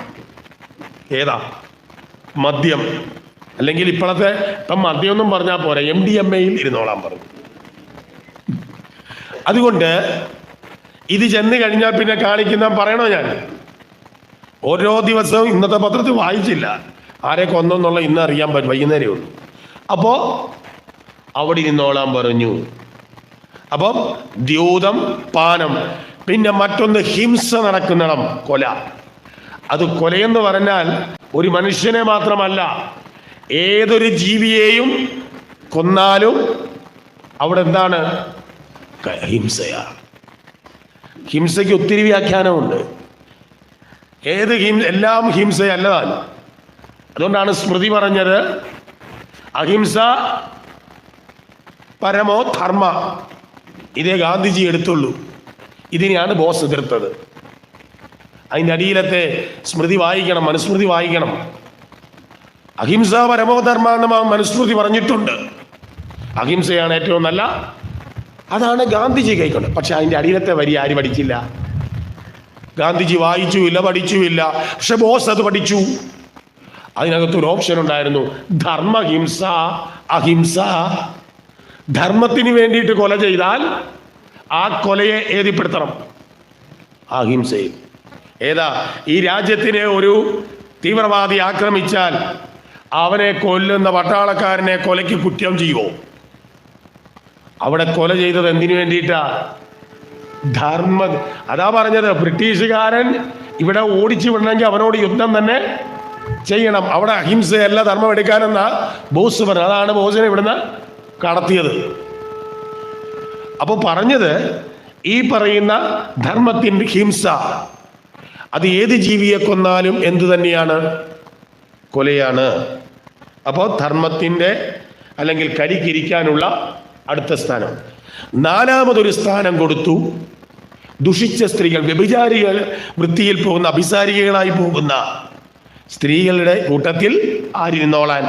ഏതാ? മദ്യം. അല്ലെങ്കിൽ ഇപ്പോഴത്തെ ഇപ്പം മദ്യമൊന്നും പറഞ്ഞാൽ പോരാ, MDMAയിൽ ഇരുന്നോളാൻ പറഞ്ഞു. അതുകൊണ്ട് ഇത് ചെന്ന് കഴിഞ്ഞാൽ പിന്നെ കാണിക്കുന്ന പറയണോ ഞാൻ? ഓരോ ദിവസവും ഇന്നത്തെ പത്രത്തിൽ വായിച്ചില്ല ആരെ കൊന്നെന്നുള്ള, ഇന്ന് അറിയാൻ പറ്റും, വൈകുന്നേരമേ ഉള്ളൂ. അപ്പോൾ അവിടെ ഇരുന്നോളാൻ പറഞ്ഞു. അപ്പം ദ്യൂതം, പാനം. പിന്നെ മറ്റൊന്ന് ഹിംസ നടക്കുന്നിടം, കൊല. അത് കൊലയെന്ന് പറഞ്ഞാൽ ഒരു മനുഷ്യനെ മാത്രമല്ല, ഏതൊരു ജീവിയെയും കൊന്നാലും അവിടെ എന്താണ്? ഹിംസയാണ്. ഹിംസയ്ക്ക് ഒത്തിരി വ്യാഖ്യാനമുണ്ട്. എല്ലാം ഹിംസയല്ലതാണ്. അതുകൊണ്ടാണ് സ്മൃതി പറഞ്ഞത്, അഹിംസ പരമോ ധർമ്മ. ഇതേ ഗാന്ധിജി എടുത്തുള്ളൂ. ഇതിനെയാണ് ബോസ് എതിർത്തത്. അതിൻ്റെ അടിയിലത്തെ സ്മൃതി വായിക്കണം, മനുസ്മൃതി വായിക്കണം. അഹിംസ പരമോ ധർമ്മ എന്ന് മനുസ്മൃതി പറഞ്ഞിട്ടുണ്ട്. അഹിംസയാണ് ഏറ്റവും നല്ല, അതാണ് ഗാന്ധിജി കൈക്കൊണ്ട്. പക്ഷെ അതിൻ്റെ അടിയിലത്തെ വരി ആര് പഠിച്ചില്ല? ഗാന്ധിജി വായിച്ചുമില്ല, പഠിച്ചുമില്ല. പക്ഷെ ബോസ് അത് പഠിച്ചു. അതിനകത്തൊരു ഓപ്ഷൻ ഉണ്ടായിരുന്നു, ധർമ്മഹിംസ അഹിംസ. ധർമ്മത്തിന് വേണ്ടിയിട്ട് കൊല ചെയ്താൽ ആ കൊലയെ ഏതിപ്പെടുത്തണം? അഹിംസയിൽ. ഏതാ? ഈ രാജ്യത്തിനെ ഒരു തീവ്രവാദി ആക്രമിച്ചാൽ അവനെ കൊല്ലുന്ന പട്ടാളക്കാരനെ കൊലയ്ക്ക് കുറ്റം ചെയ്യുമോ? അവിടെ കൊല ചെയ്തത് എന്തിനു വേണ്ടിയിട്ടാ? ധർമ്മ. അതാ പറഞ്ഞത്, ബ്രിട്ടീഷുകാരൻ ഇവിടെ ഓടിച്ചു വിടണമെങ്കിൽ അവനോട് യുദ്ധം തന്നെ ചെയ്യണം. അവിടെ അഹിംസയല്ല ധർമ്മം എടുക്കാനെന്ന ബോസ് പറഞ്ഞു. അതാണ് ബോസിനെ ഇവിടുന്ന് കടത്തിയത്. അപ്പോൾ പറഞ്ഞത്, ഈ പറയുന്ന ധർമ്മത്തിൻ്റെ ഹിംസ അത് ഏത് ജീവിയെ കൊന്നാലും എന്തു തന്നെയാണ്? കൊലയാണ്. അപ്പോൾ ധർമ്മത്തിൻ്റെ അല്ലെങ്കിൽ കരിക്കിരിക്കാനുള്ള അടുത്ത സ്ഥാനം. നാലാമതൊരു സ്ഥാനം കൊടുത്തു. ദുഷിച്ച സ്ത്രീകൾ, വ്യഭിചാരികൾ, വൃത്തിയിൽ പോകുന്ന അഭിസാരികളായി പോകുന്ന സ്ത്രീകളുടെ കൂട്ടത്തിൽ ആരിരുന്നോളാൻ?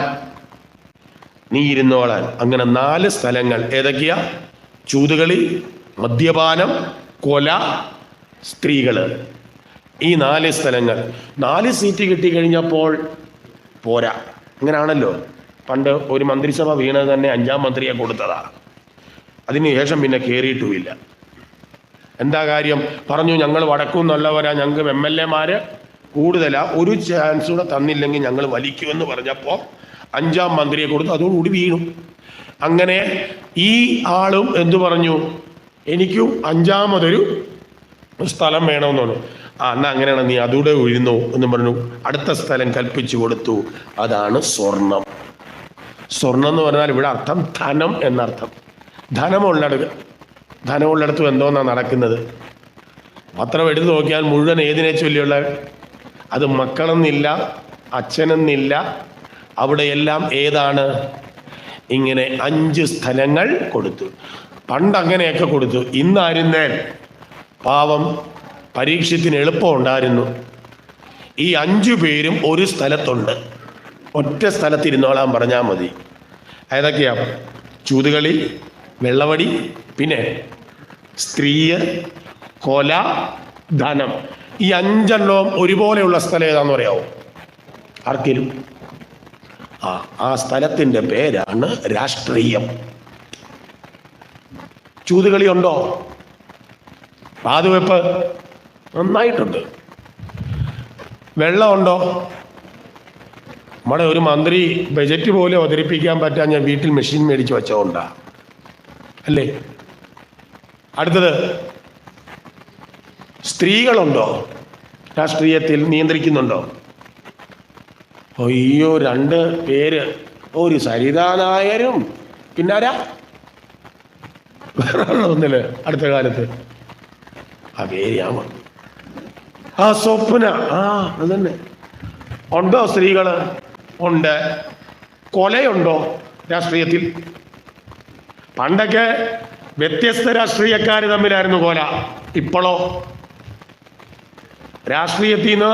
നീ ഇരുന്നോളാൻ. അങ്ങനെ 4 സ്ഥലങ്ങൾ. ഏതൊക്കെയാ? ചൂതുകളി, മദ്യപാനം, കൊല, സ്ത്രീകള്. ഈ 4 സ്ഥലങ്ങൾ. 4 സീറ്റ് കിട്ടിക്കഴിഞ്ഞപ്പോൾ പോരാ. അങ്ങനെയാണല്ലോ. പണ്ട് ഒരു മന്ത്രിസഭ വീണത് തന്നെ 5ാം മന്ത്രിയെ കൊടുത്തതാ. അതിനുശേഷം പിന്നെ കയറിയിട്ടുമില്ല. എന്താ കാര്യം? പറഞ്ഞു, ഞങ്ങൾ വടക്കും നല്ലവരാ, ഞങ്ങൾക്ക് MLA കൂടുതലാ, ഒരു ചാൻസ് കൂടെ തന്നില്ലെങ്കിൽ ഞങ്ങൾ വലിക്കുമെന്ന് പറഞ്ഞപ്പോൾ 5ാം മന്ത്രിയെ കൊടുത്തു. അതോടുകൂടി വീണു. അങ്ങനെ ഈ ആളും എന്തു പറഞ്ഞു? എനിക്കും 5ാമതൊരു സ്ഥലം വേണമെന്ന് പറഞ്ഞു. എന്നാ അങ്ങനെയാണ്, നീ അതൂടെ ഉഴുന്നു എന്ന് പറഞ്ഞു. അടുത്ത സ്ഥലം കൽപ്പിച്ചു കൊടുത്തു. അതാണ് സ്വർണം. സ്വർണം എന്ന് പറഞ്ഞാൽ ഇവിടെ അർത്ഥം ധനം എന്നർത്ഥം. ധനമുള്ളിടത്തും എന്തോന്നാണ് നടക്കുന്നത്? പത്രം എടുത്തു നോക്കിയാൽ മുഴുവൻ ഏതിനെ ചൊല്ലിയുള്ള, അത് മക്കളെന്നില്ല, അച്ഛനെന്നില്ല, അവിടെയെല്ലാം ഏതാണ്? ഇങ്ങനെ 5 സ്ഥലങ്ങൾ കൊടുത്തു. പണ്ട് അങ്ങനെയൊക്കെ കൊടുത്തു. ഇന്നായിരുന്നേ പാവം പരീക്ഷത്തിന് എളുപ്പമുണ്ടായിരുന്നു. ഈ 5 പേരും ഒരു സ്ഥലത്തുണ്ട്, ഒറ്റ സ്ഥലത്തിരുന്നോളാൻ പറഞ്ഞാൽ മതി. ഏതൊക്കെയാ? ചൂതുകളി, വെള്ളവടി, പിന്നെ സ്ത്രീയ്, കൊല, ധനം. ഈ 5 ഒരുപോലെയുള്ള സ്ഥലം ഏതാണെന്ന് പറയാമോ ആർക്കെങ്കിലും? ആ സ്ഥലത്തിൻ്റെ പേരാണ് രാഷ്ട്രീയം. ചൂതുകളി ഉണ്ടോ? പാതുവെപ്പ് നന്നായിട്ടുണ്ട്. വെള്ളമുണ്ടോ? നമ്മുടെ ഒരു മന്ത്രി ബജറ്റ് പോലും അവതരിപ്പിക്കാൻ പറ്റാൻ ഞാൻ വീട്ടിൽ മെഷീൻ മേടിച്ച് വെച്ചോണ്ടാ അല്ലേ? അടുത്തത്, സ്ത്രീകളുണ്ടോ? രാഷ്ട്രീയത്തിൽ നിയന്ത്രിക്കുന്നുണ്ടോ? അയ്യോ, 2 പേര്. ഒരു സരിതാ നായരും പിന്നാരാ വേറെ ഒന്നില് അടുത്ത കാലത്ത് ആ പേര് ഞാൻ പറഞ്ഞു. സ്വപ്ന. അതന്നെ. ഉണ്ടോ സ്ത്രീകള്? ഉണ്ട്. കൊലയുണ്ടോ രാഷ്ട്രീയത്തിൽ? പണ്ടൊക്കെ വ്യത്യസ്ത രാഷ്ട്രീയക്കാർ തമ്മിലായിരുന്നു കൊല. ഇപ്പോഴോ രാഷ്ട്രീയത്തിൽ നിന്ന്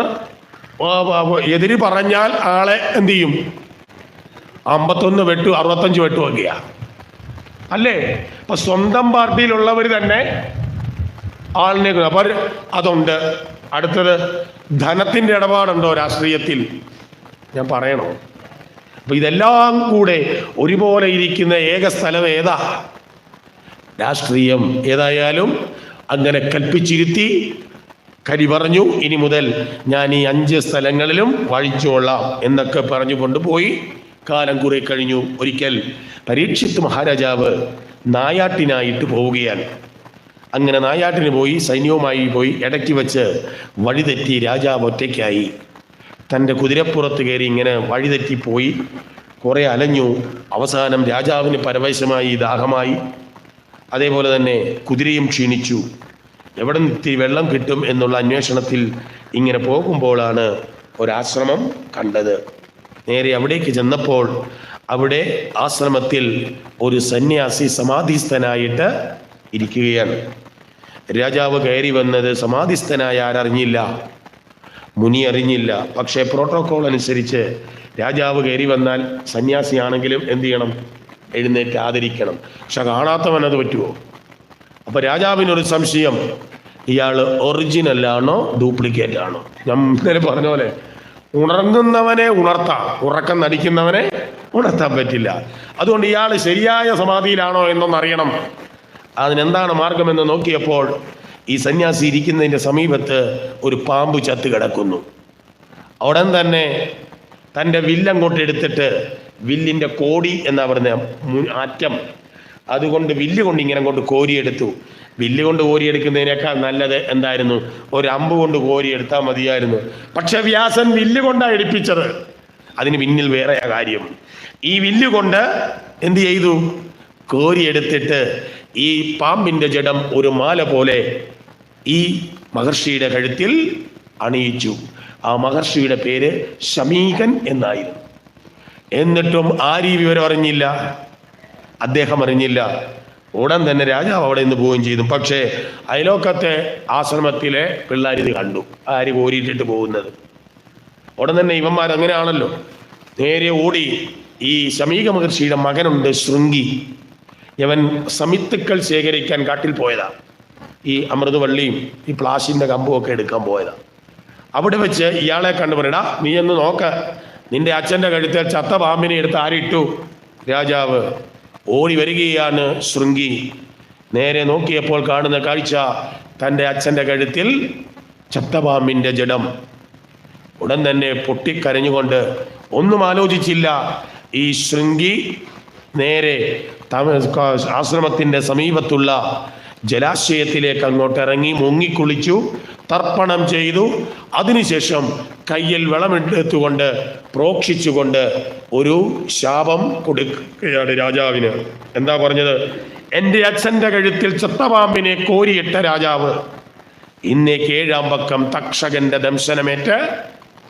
എതിര് പറഞ്ഞാൽ ആളെ എന്ത് ചെയ്യും? 51 വെട്ടു 65 വെട്ടു ഒക്കെയാ അല്ലേ? അപ്പൊ സ്വന്തം പാർട്ടിയിലുള്ളവർ തന്നെ ആളിനെ. അപ്പൊ അതുണ്ട്. അടുത്തത്, ധനത്തിന്റെ ഇടപാടുണ്ടോ രാഷ്ട്രീയത്തിൽ? ഞാൻ പറയണോ? അപ്പൊ ഇതെല്ലാം കൂടെ ഒരുപോലെ ഇരിക്കുന്ന ഏക സ്ഥലം ഏതാ? രാഷ്ട്രീയം. ഏതായാലും അങ്ങനെ കൽപ്പിച്ചിരുത്തി. കരി പറഞ്ഞു, ഇനി മുതൽ ഞാൻ ഈ 5 സ്ഥലങ്ങളിലും വഴിച്ചോളാം എന്നൊക്കെ പറഞ്ഞു കൊണ്ടുപോയി. കാലം കുറെ കഴിഞ്ഞു. ഒരിക്കൽ പരീക്ഷിത്ത് മഹാരാജാവ് നായാട്ടിനായിട്ട് പോവുകയാണ്. അങ്ങനെ നായാട്ടിന് പോയി, സൈന്യവുമായി പോയി. ഇടയ്ക്ക് വെച്ച് വഴിതെറ്റി രാജാവ് ഒറ്റയ്ക്കായി. തൻ്റെ കുതിരപ്പുറത്ത് കയറി ഇങ്ങനെ വഴിതെറ്റിപ്പോയി. കുറേ അലഞ്ഞു. അവസാനം രാജാവിന് പരവശമായി, ദാഹമായി. അതേപോലെ തന്നെ കുതിരയും ക്ഷീണിച്ചു. എവിടെ നിന്ന് ഇത്തിരി വെള്ളം കിട്ടും എന്നുള്ള അന്വേഷണത്തിൽ ഇങ്ങനെ പോകുമ്പോഴാണ് ഒരാശ്രമം കണ്ടത്. നേരെ അവിടേക്ക് ചെന്നപ്പോൾ അവിടെ ആശ്രമത്തിൽ ഒരു സന്യാസി സമാധിസ്ഥനായിട്ട് ഇരിക്കുകയാണ്. രാജാവ് കയറി വന്നത് സമാധിസ്ഥനായ ആരറിഞ്ഞില്ല, മുനി അറിഞ്ഞില്ല. പക്ഷേ പ്രോട്ടോകോൾ അനുസരിച്ച് രാജാവ് കയറി വന്നാൽ സന്യാസിയാണെങ്കിലും എന്ത് ചെയ്യണം? എഴുന്നേറ്റ് ആദരിക്കണം. പക്ഷെ കാണാത്തവനത് പറ്റുമോ? അപ്പൊ രാജാവിനൊരു സംശയം, ഇയാൾ ഒറിജിനലാണോ ഡ്യൂപ്ലിക്കേറ്റ് ആണോ? ഞാൻ ഇന്നലെ പറഞ്ഞ പോലെ ഉണർന്നുന്നവനെ ഉണർത്താം, ഉറക്കം നടിക്കുന്നവനെ ഉണർത്താൻ പറ്റില്ല. അതുകൊണ്ട് ഇയാൾ ശരിയായ സമാധിയിലാണോ എന്നൊന്നറിയണം. അതിനെന്താണ് മാർഗമെന്ന് നോക്കിയപ്പോൾ ഈ സന്യാസി ഇരിക്കുന്നതിൻ്റെ സമീപത്ത് ഒരു പാമ്പ് ചത്ത് കിടക്കുന്നു. ഉടൻ തന്നെ തൻ്റെ വില്ലങ്ങോട്ട് എടുത്തിട്ട്, വില്ലിൻ്റെ കോടി എന്നാ പറഞ്ഞ അറ്റം, അതുകൊണ്ട് വില്ല് കൊണ്ട് ഇങ്ങനെ കൊണ്ട് കോരിയെടുത്തു. വില്ല് കൊണ്ട് കോരിയെടുക്കുന്നതിനേക്കാൾ നല്ലത് എന്തായിരുന്നു? ഒരു അമ്പ് കൊണ്ട് കോരിയെടുത്താൽ മതിയായിരുന്നു. പക്ഷെ വ്യാസൻ വില്ല് കൊണ്ടാണ് എടുപ്പിച്ചത്. അതിന് പിന്നിൽ വേറെ കാര്യം. ഈ വില്ല് കൊണ്ട് എന്ത് ചെയ്തു? കോരിയെടുത്തിട്ട് ഈ പാമ്പിൻ്റെ ജഡം ഒരു മാല പോലെ ഈ മഹർഷിയുടെ കഴുത്തിൽ അണിയിച്ചു. ആ മഹർഷിയുടെ പേര് ശമീകൻ എന്നായിരുന്നു. എന്നിട്ടും ആരും വിവരം അറിഞ്ഞില്ല. അദ്ദേഹം അറിഞ്ഞില്ല. ഉടൻ തന്നെ രാജാവ് അവിടെ നിന്ന് പോവുകയും ചെയ്തു. പക്ഷേ അയലോക്കത്തെ ആശ്രമത്തിലെ പിള്ളേർ ഇത് കണ്ടു, ആര് കോരിയിട്ടിട്ട് പോകുന്നത്. ഉടൻ തന്നെ ഇവന്മാർ അങ്ങനെയാണല്ലോ, നേരെ ഓടി. ഈ ശമീക മഹർഷിയുടെ മകനുണ്ട് ശൃംഗി, ഇവൻ സമിത്തുക്കൾ ശേഖരിക്കാൻ കാട്ടിൽ പോയതാ. ഈ അമൃതവള്ളിയും ഈ പ്ലാശിൻ്റെ കമ്പും ഒക്കെ എടുക്കാൻ പോയതാ. അവിടെ വെച്ച് ഇയാളെ കണ്ടു പറയടാ, നീ ഒന്ന് നോക്ക, നിന്റെ അച്ഛൻ്റെ കഴുത്തിൽ ചത്ത പാമ്പിനെ എടുത്ത് ആരിട്ടു. രാജാവ് ഓടി വരികയാണ് ശൃംഗി. നേരെ നോക്കിയപ്പോൾ കാണുന്ന കാഴ്ച, തൻ്റെ അച്ഛൻ്റെ കഴുത്തിൽ ചത്ത പാമ്പിൻ്റെ ജഡം. ഉടൻ തന്നെ പൊട്ടിക്കരഞ്ഞുകൊണ്ട്, ഒന്നും ആലോചിച്ചില്ല, ഈ ശൃംഗി നേരെ ആശ്രമത്തിൻ്റെ സമീപത്തുള്ള ജലാശയത്തിലേക്ക് അങ്ങോട്ട് ഇറങ്ങി മുങ്ങിക്കുളിച്ചു, തർപ്പണം ചെയ്തു. അതിനുശേഷം കയ്യിൽ വെള്ളമെടുത്തുകൊണ്ട് പ്രോക്ഷിച്ചുകൊണ്ട് ഒരു ശാപം കൊടുക്കുകയാണ് രാജാവിന്. എന്താ പറഞ്ഞത്? എൻ്റെ അച്ഛൻ്റെ കഴുത്തിൽ ചത്തപാമ്പിനെ കോരിയിട്ട രാജാവ് ഇന്നേക്ക് 7-ാം പക്കം തക്ഷകന്റെ ദംശനമേറ്റ്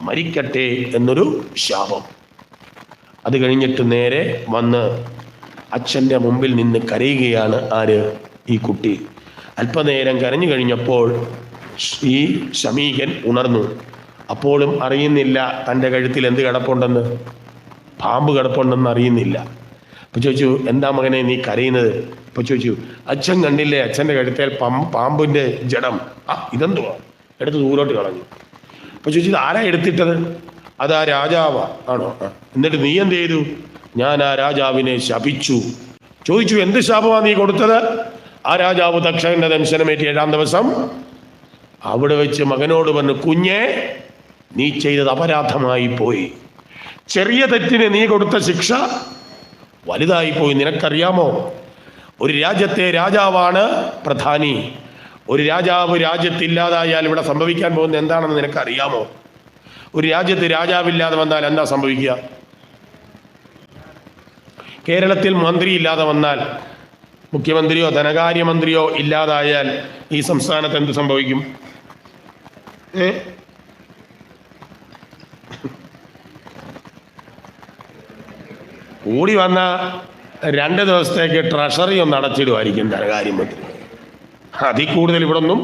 മരിക്കട്ടെ എന്നൊരു ശാപം. അത് കഴിഞ്ഞിട്ട് നേരെ വന്ന് അച്ഛൻ്റെ മുമ്പിൽ നിന്ന് കരയുകയാണ്. ആര്? ഈ കുട്ടി. അല്പനേരം കരഞ്ഞു കഴിഞ്ഞപ്പോൾ ഈ ശമീകൻ ഉണർന്നു. അപ്പോഴും അറിയുന്നില്ല തൻ്റെ കഴുത്തിൽ എന്ത് കിടപ്പുണ്ടെന്ന്, പാമ്പ് കിടപ്പുണ്ടെന്ന് അറിയുന്നില്ല. അപ്പോൾ ചോദിച്ചു, എന്താ മകനെ നീ കരയുന്നത്? അപ്പോൾ ചോദിച്ചു, അച്ഛൻ കണ്ടില്ലേ അച്ഛൻ്റെ കഴുത്തേൽ പാമ്പിൻ്റെ ജഡം? ഇതെന്തുവാ? എടുത്ത് ദൂരോട്ട് കളഞ്ഞു. അപ്പോൾ ചോദിച്ചു, ഇത് ആരാ എടുത്തിട്ടത്? അതാ രാജാവാ. ആണോ? എന്നിട്ട് നീ എന്ത് ചെയ്തു? ഞാൻ ആ രാജാവിനെ ശപിച്ചു. ചോദിച്ചു, എന്ത് ശാപമാണ് നീ കൊടുത്തത്? ആ രാജാവ് തക്ഷകന്റെ ദംശനമേറ്റ് 7-ാം ദിവസം അവിടെ വെച്ച് മകനോട് പറഞ്ഞു, കുഞ്ഞെ, നീ ചെയ്തത് അപരാധമായി പോയി. ചെറിയ തെറ്റിന് നീ കൊടുത്ത ശിക്ഷ വലുതായി പോയി. നിനക്കറിയാമോ, ഒരു രാജ്യത്തെ രാജാവാണ് പ്രധാനി. ഒരു രാജാവ് രാജ്യത്തില്ലാതായാൽ ഇവിടെ സംഭവിക്കാൻ പോകുന്നത് എന്താണെന്ന് നിനക്കറിയാമോ? ഒരു രാജ്യത്ത് രാജാവില്ലാതെ വന്നാൽ എന്താ സംഭവിക്കുക? കേരളത്തിൽ മന്ത്രി ഇല്ലാതെ വന്നാൽ, മുഖ്യമന്ത്രിയോ ധനകാര്യമന്ത്രിയോ ഇല്ലാതായാൽ ഈ സംസ്ഥാനത്ത് എന്ത് സംഭവിക്കും? കൂടി വന്ന 2 ദിവസത്തേക്ക് ട്രഷറി ഒന്ന് അടച്ചിടുമായിരിക്കും ധനകാര്യമന്ത്രി. അതിൽ കൂടുതൽ ഇവിടെ ഒന്നും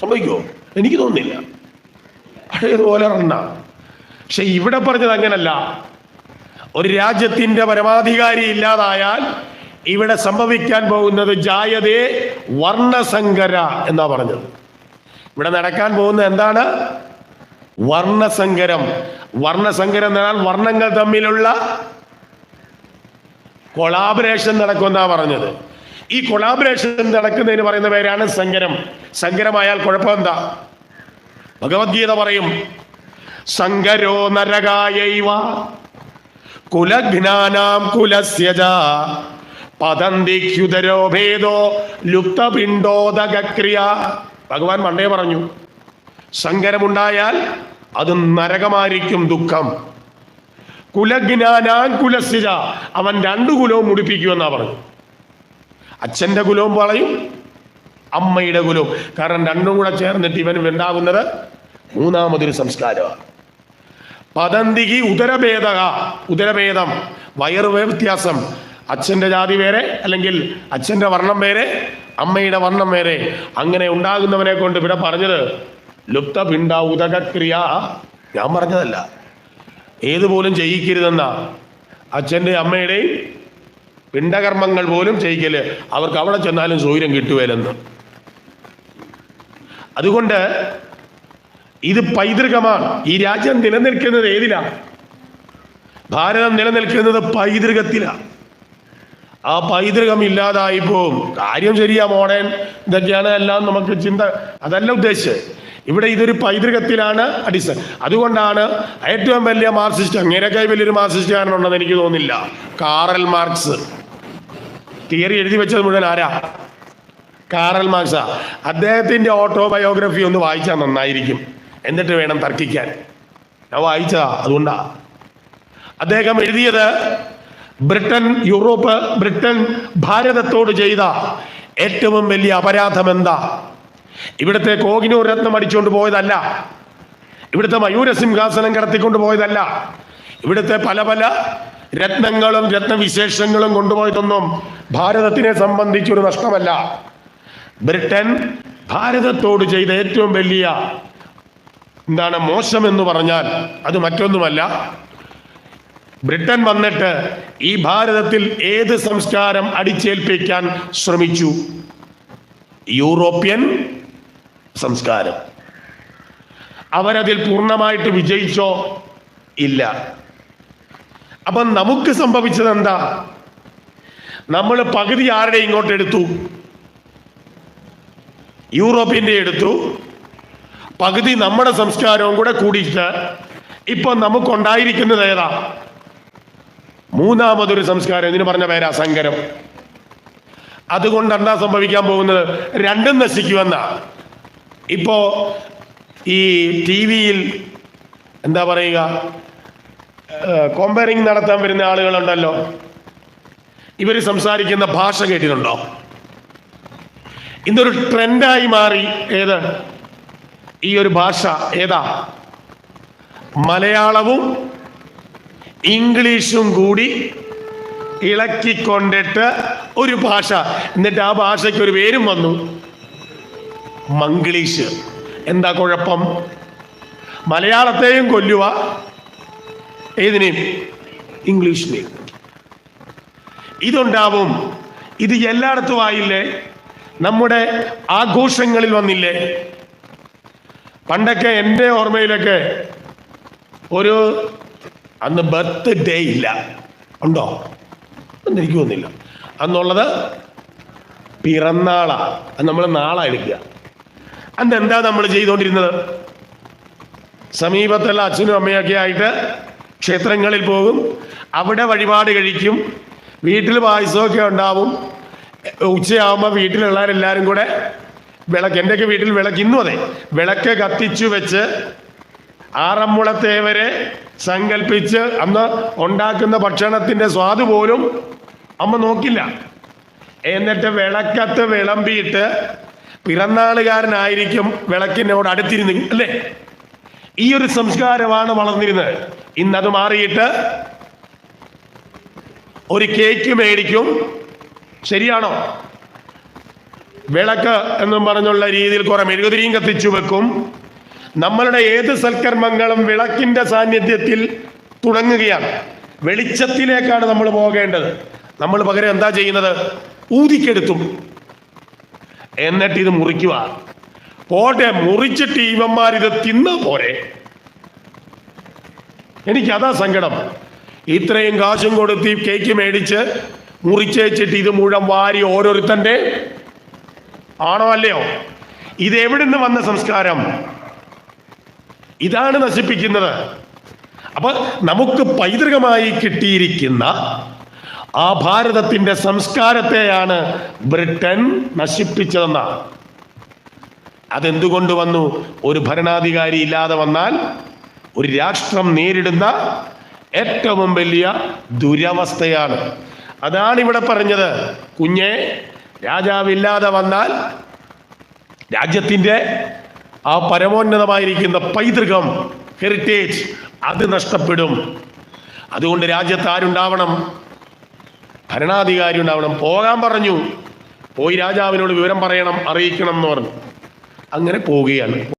സംഭവിക്കുമോ? എനിക്ക് തോന്നുന്നില്ല. പഴയതുപോലെ റണ്ണ. പക്ഷെ ഇവിടെ പറഞ്ഞത് അങ്ങനല്ല. ഒരു രാജ്യത്തിൻ്റെ പരമാധികാരി ഇല്ലാതായാൽ ഇവിടെ സംഭവിക്കാൻ പോകുന്നത് ജായതേ വർണ്ണസങ്കര എന്നാ പറഞ്ഞത്. ഇവിടെ നടക്കാൻ പോകുന്നത് എന്താണ്? വർണ്ണസങ്കരം. വർണ്ണസങ്കരം എന്ന് പറഞ്ഞാൽ വർണ്ണങ്ങൾ തമ്മിലുള്ള കൊളാബറേഷൻ നടക്കുമെന്നാ പറഞ്ഞത്. ഈ കൊളാബറേഷൻ നടക്കുന്നതിന് പറയുന്ന പേരാണ് സങ്കരം. സങ്കരമായാൽ കുഴപ്പമെന്താ? ഭഗവത്ഗീത പറയും, സങ്കരോ നരകായൈവ കുലഘ്നാനാം കുലസ്യജ പതന്തിക്യുദരോ ഭേദോ ലുപ്തപിണ്ഡോദക്രിയ. ഭഗവാൻ പണ്ടേ പറഞ്ഞു, സങ്കരമുണ്ടായാൽ അത് നരകമായിരിക്കും, ദുഃഖം. കുലഘ്നാനാം കുലസ്യജ, അവൻ 2 കുലവും മുടിപ്പിക്കുമെന്നാ പറഞ്ഞു. അച്ഛൻ്റെ കുലവും പറയും, അമ്മയുടെ കുലവും. കാരണം 2 കൂടെ ചേർന്നിട്ട് ഇവന് ഉണ്ടാകുന്നത് 3ാമതൊരു സംസ്കാരമാണ്. പതന്തിക്ക് ഉദരഭേദക, ഉദരഭേദം, വയറ് വ്യത്യാസം. അച്ഛൻ്റെ ജാതി വേറെ, അല്ലെങ്കിൽ അച്ഛൻ്റെ വർണ്ണം വേറെ, അമ്മയുടെ വർണ്ണം വേറെ. അങ്ങനെ ഉണ്ടാകുന്നവനെ കൊണ്ട് ഇവിടെ പറഞ്ഞത് ലുപ്തപിണ്ഡ ഉദകക്രിയ. ഞാൻ പറഞ്ഞതല്ല, ഏതുപോലും ചെയ്യിക്കരുതെന്നാ. അച്ഛൻ്റെ അമ്മയുടെയും പിണ്ഡകർമ്മങ്ങൾ പോലും ചെയ്യിക്കല്. അവർക്ക് അവിടെ ചെന്നാലും സൗകര്യം കിട്ടുകയില്ലെന്ന്. അതുകൊണ്ട് ഇത് പൈതൃകമാണ്. ഈ രാജ്യം നിലനിൽക്കുന്നത് ഏതിലാണ്? ഭാരതം നിലനിൽക്കുന്നത് പൈതൃകത്തിലാണ്. ആ പൈതൃകം ഇല്ലാതായി പോവും. കാര്യം ശരിയാ, മോഡേൺ ഇതൊക്കെയാണ് എല്ലാം നമുക്ക് ചിന്ത, അതല്ല ഉദ്ദേശിച്ചത്. ഇവിടെ ഇതൊരു പൈതൃകത്തിലാണ് അടിസ്ഥാനം. അതുകൊണ്ടാണ് ഏറ്റവും വലിയ മാർക്സിസ്റ്റ്, അങ്ങനെയൊക്കെ വലിയൊരു മാർക്സിസ്റ്റുകാരനുണ്ടെന്ന് എനിക്ക് തോന്നുന്നില്ല, കാറൽ മാർക്സ്. തിയറി എഴുതി വെച്ചത് മുഴുവൻ ആരാ? കാറൽ മാർക്സാ. അദ്ദേഹത്തിൻ്റെ ഓട്ടോബയോഗ്രഫി ഒന്ന് വായിച്ചാൽ നന്നായിരിക്കും, എന്നിട്ട് വേണം തർക്കിക്കാൻ. ഞാൻ വായിച്ചതാ, അതുകൊണ്ടാ. അദ്ദേഹം എഴുതിയത് ബ്രിട്ടൻ ഭാരതത്തോട് ചെയ്ത ഏറ്റവും വലിയ അപരാധം എന്താ? ഇവിടുത്തെ കോഹിനൂർ രത്നം അടിച്ചുകൊണ്ട് പോയതല്ല, ഇവിടുത്തെ മയൂര സിംഹാസനം കടത്തിക്കൊണ്ട് പോയതല്ല, ഇവിടുത്തെ പല പല രത്നങ്ങളും രത്നവിശേഷങ്ങളും കൊണ്ടുപോയതൊന്നും ഭാരതത്തിനെ സംബന്ധിച്ചൊരു നഷ്ടമല്ല. ബ്രിട്ടൻ ഭാരതത്തോട് ചെയ്ത ഏറ്റവും വലിയ മോശം എന്ന് പറഞ്ഞാൽ അത് മറ്റൊന്നുമല്ല. ബ്രിട്ടൻ വന്നിട്ട് ഈ ഭാരതത്തിൽ ഏത് സംസ്കാരം അടിച്ചേൽപ്പിക്കാൻ ശ്രമിച്ചു? യൂറോപ്യൻ സംസ്കാരം. അവരതിൽ പൂർണ്ണമായിട്ട് വിജയിച്ചോ? ഇല്ല. അപ്പൊ നമുക്ക് സംഭവിച്ചത് എന്താ? നമ്മൾ പകുതി ആരുടെ ഇങ്ങോട്ട് എടുത്തു? യൂറോപ്പിന്റെ എടുത്തു. പകുതി നമ്മുടെ സംസ്കാരവും കൂടെ കൂടിയിട്ട് ഇപ്പൊ നമുക്കുണ്ടായിരിക്കുന്നത് ഏതാ? മൂന്നാമതൊരു സംസ്കാരം. ഇതിന് പറഞ്ഞ പേരാ സങ്കരം. അതുകൊണ്ട് എന്താ സംഭവിക്കാൻ പോകുന്നത്? രണ്ടും നശിക്കുമെന്ന. ഇപ്പോ ഈ ടി വിയിൽ എന്താ പറയുക, കോമ്പയറിംഗ് നടത്താൻ വരുന്ന ആളുകളുണ്ടല്ലോ, ഇവർ സംസാരിക്കുന്ന ഭാഷ കേട്ടിട്ടുണ്ടോ? ഇന്നൊരു ട്രെൻഡായി മാറി. ഏത്? ഈ ഒരു ഭാഷ ഏതാ? മലയാളവും ഇംഗ്ലീഷും കൂടി ഇളക്കിക്കൊണ്ടിട്ട് ഒരു ഭാഷ. എന്നിട്ട് ആ ഭാഷയ്ക്ക് ഒരു പേരും വന്നു, മംഗ്ലീഷ്. എന്താ കുഴപ്പം? മലയാളത്തെയും കൊല്ലുക, ഏതിനെയും? ഇംഗ്ലീഷിനെയും. ഇതുണ്ടാവും. ഇത് എല്ലായിടത്തും ആയില്ലേ? നമ്മുടെ ആഘോഷങ്ങളിൽ വന്നില്ലേ? പണ്ടൊക്കെ എൻ്റെ ഓർമ്മയിലൊക്കെ ഒരു അന്ന് ബർത്ത്ഡേ ഇല്ല. ഉണ്ടോ? ഒന്നും എനിക്ക് തോന്നുന്നില്ല. അന്നുള്ളത് പിറന്നാളാ. അത് നമ്മൾ നാളെ എടുക്കുക. അന്നെന്താ നമ്മൾ ചെയ്തുകൊണ്ടിരുന്നത്? സമീപത്തുള്ള അച്ഛനും അമ്മയൊക്കെ ആയിട്ട് ക്ഷേത്രങ്ങളിൽ പോകും, അവിടെ വഴിപാട് കഴിക്കും, വീട്ടിൽ പായസമൊക്കെ ഉണ്ടാവും. ഉച്ചയാകുമ്പോൾ വീട്ടിലുള്ളവരെല്ലാവരും കൂടെ വിളക്ക്, എൻ്റെയൊക്കെ വീട്ടിൽ വിളക്ക്, ഇന്നും അതെ, വിളക്ക് കത്തിച്ചു വെച്ച് ആറന്മുളത്തേവരെ സങ്കല്പിച്ച് അന്ന് ഉണ്ടാക്കുന്ന ഭക്ഷണത്തിന്റെ സ്വാദ് പോലും അമ്മ നോക്കില്ല. എന്നിട്ട് വിളക്കത്ത് വിളമ്പിയിട്ട് പിറന്നാളുകാരനായിരിക്കും വിളക്കിനോട് അടുത്തിരുന്ന്, അല്ലേ? ഈ ഒരു സംസ്കാരമാണ് വളർന്നിരുന്നത്. ഇന്നത് മാറിയിട്ട് ഒരു കേക്ക് മേടിക്കും. ശരിയാണോ? വിളക്ക് എന്നും പറഞ്ഞുള്ള രീതിയിൽ കുറെ മെഴുകുതിരിയും കത്തിച്ചു വെക്കും. നമ്മളുടെ ഏത് സൽക്കർമ്മങ്ങളും വിളക്കിന്റെ സാന്നിധ്യത്തിൽ തുടങ്ങുകയാണ്. വെളിച്ചത്തിലേക്കാണ് നമ്മൾ പോകേണ്ടത്. നമ്മൾ പകരം എന്താ ചെയ്യുന്നത്? ഊതിക്കെടുത്തും. എന്നിട്ട് ഇത് മുറിക്കുക. പോട്ടെ, മുറിച്ചിട്ട് ഇവന്മാരിത് തിന്ന പോരെ. എനിക്കതാ സങ്കടം. ഇത്രയും കാശും കൊടുത്ത് ഈ കേക്ക് മേടിച്ച് മുറിച്ചേച്ചിട്ട് ഇത് മുഴുവൻ വാരി ഓരോരുത്തന്റെ ആണോ അല്ലയോ? ഇത് എവിടുന്ന് വന്ന സംസ്കാരം? ഇതാണ് നശിപ്പിക്കുന്നത്. അപ്പൊ നമുക്ക് പൈതൃകമായി കിട്ടിയിരിക്കുന്ന ആ ഭാരതത്തിന്റെ സംസ്കാരത്തെയാണ് ബ്രിട്ടൻ നശിപ്പിച്ചതെന്ന. അതെന്തുകൊണ്ട് വന്നു? ഒരു ഭരണാധികാരി ഇല്ലാതെ വന്നാൽ ഒരു രാഷ്ട്രം നേരിടുന്ന ഏറ്റവും വലിയ ദുരവസ്ഥയാണ്. അതാണ് ഇവിടെ പറഞ്ഞത്. കുഞ്ഞെ, രാജാവില്ലാതെ വന്നാൽ രാജ്യത്തിന്റെ ആ പരമോന്നതമായിരിക്കുന്ന പൈതൃകം, ഹെറിറ്റേജ്, അത് നഷ്ടപ്പെടും. അതുകൊണ്ട് രാജ്യത്ത് ആരുണ്ടാവണം? ഭരണാധികാരി ഉണ്ടാവണം. പോകാൻ പറഞ്ഞു. പോയി രാജാവിനോട് വിവരം പറയണം, അറിയിക്കണം എന്ന് പറഞ്ഞു. അങ്ങനെ പോവുകയാണ്.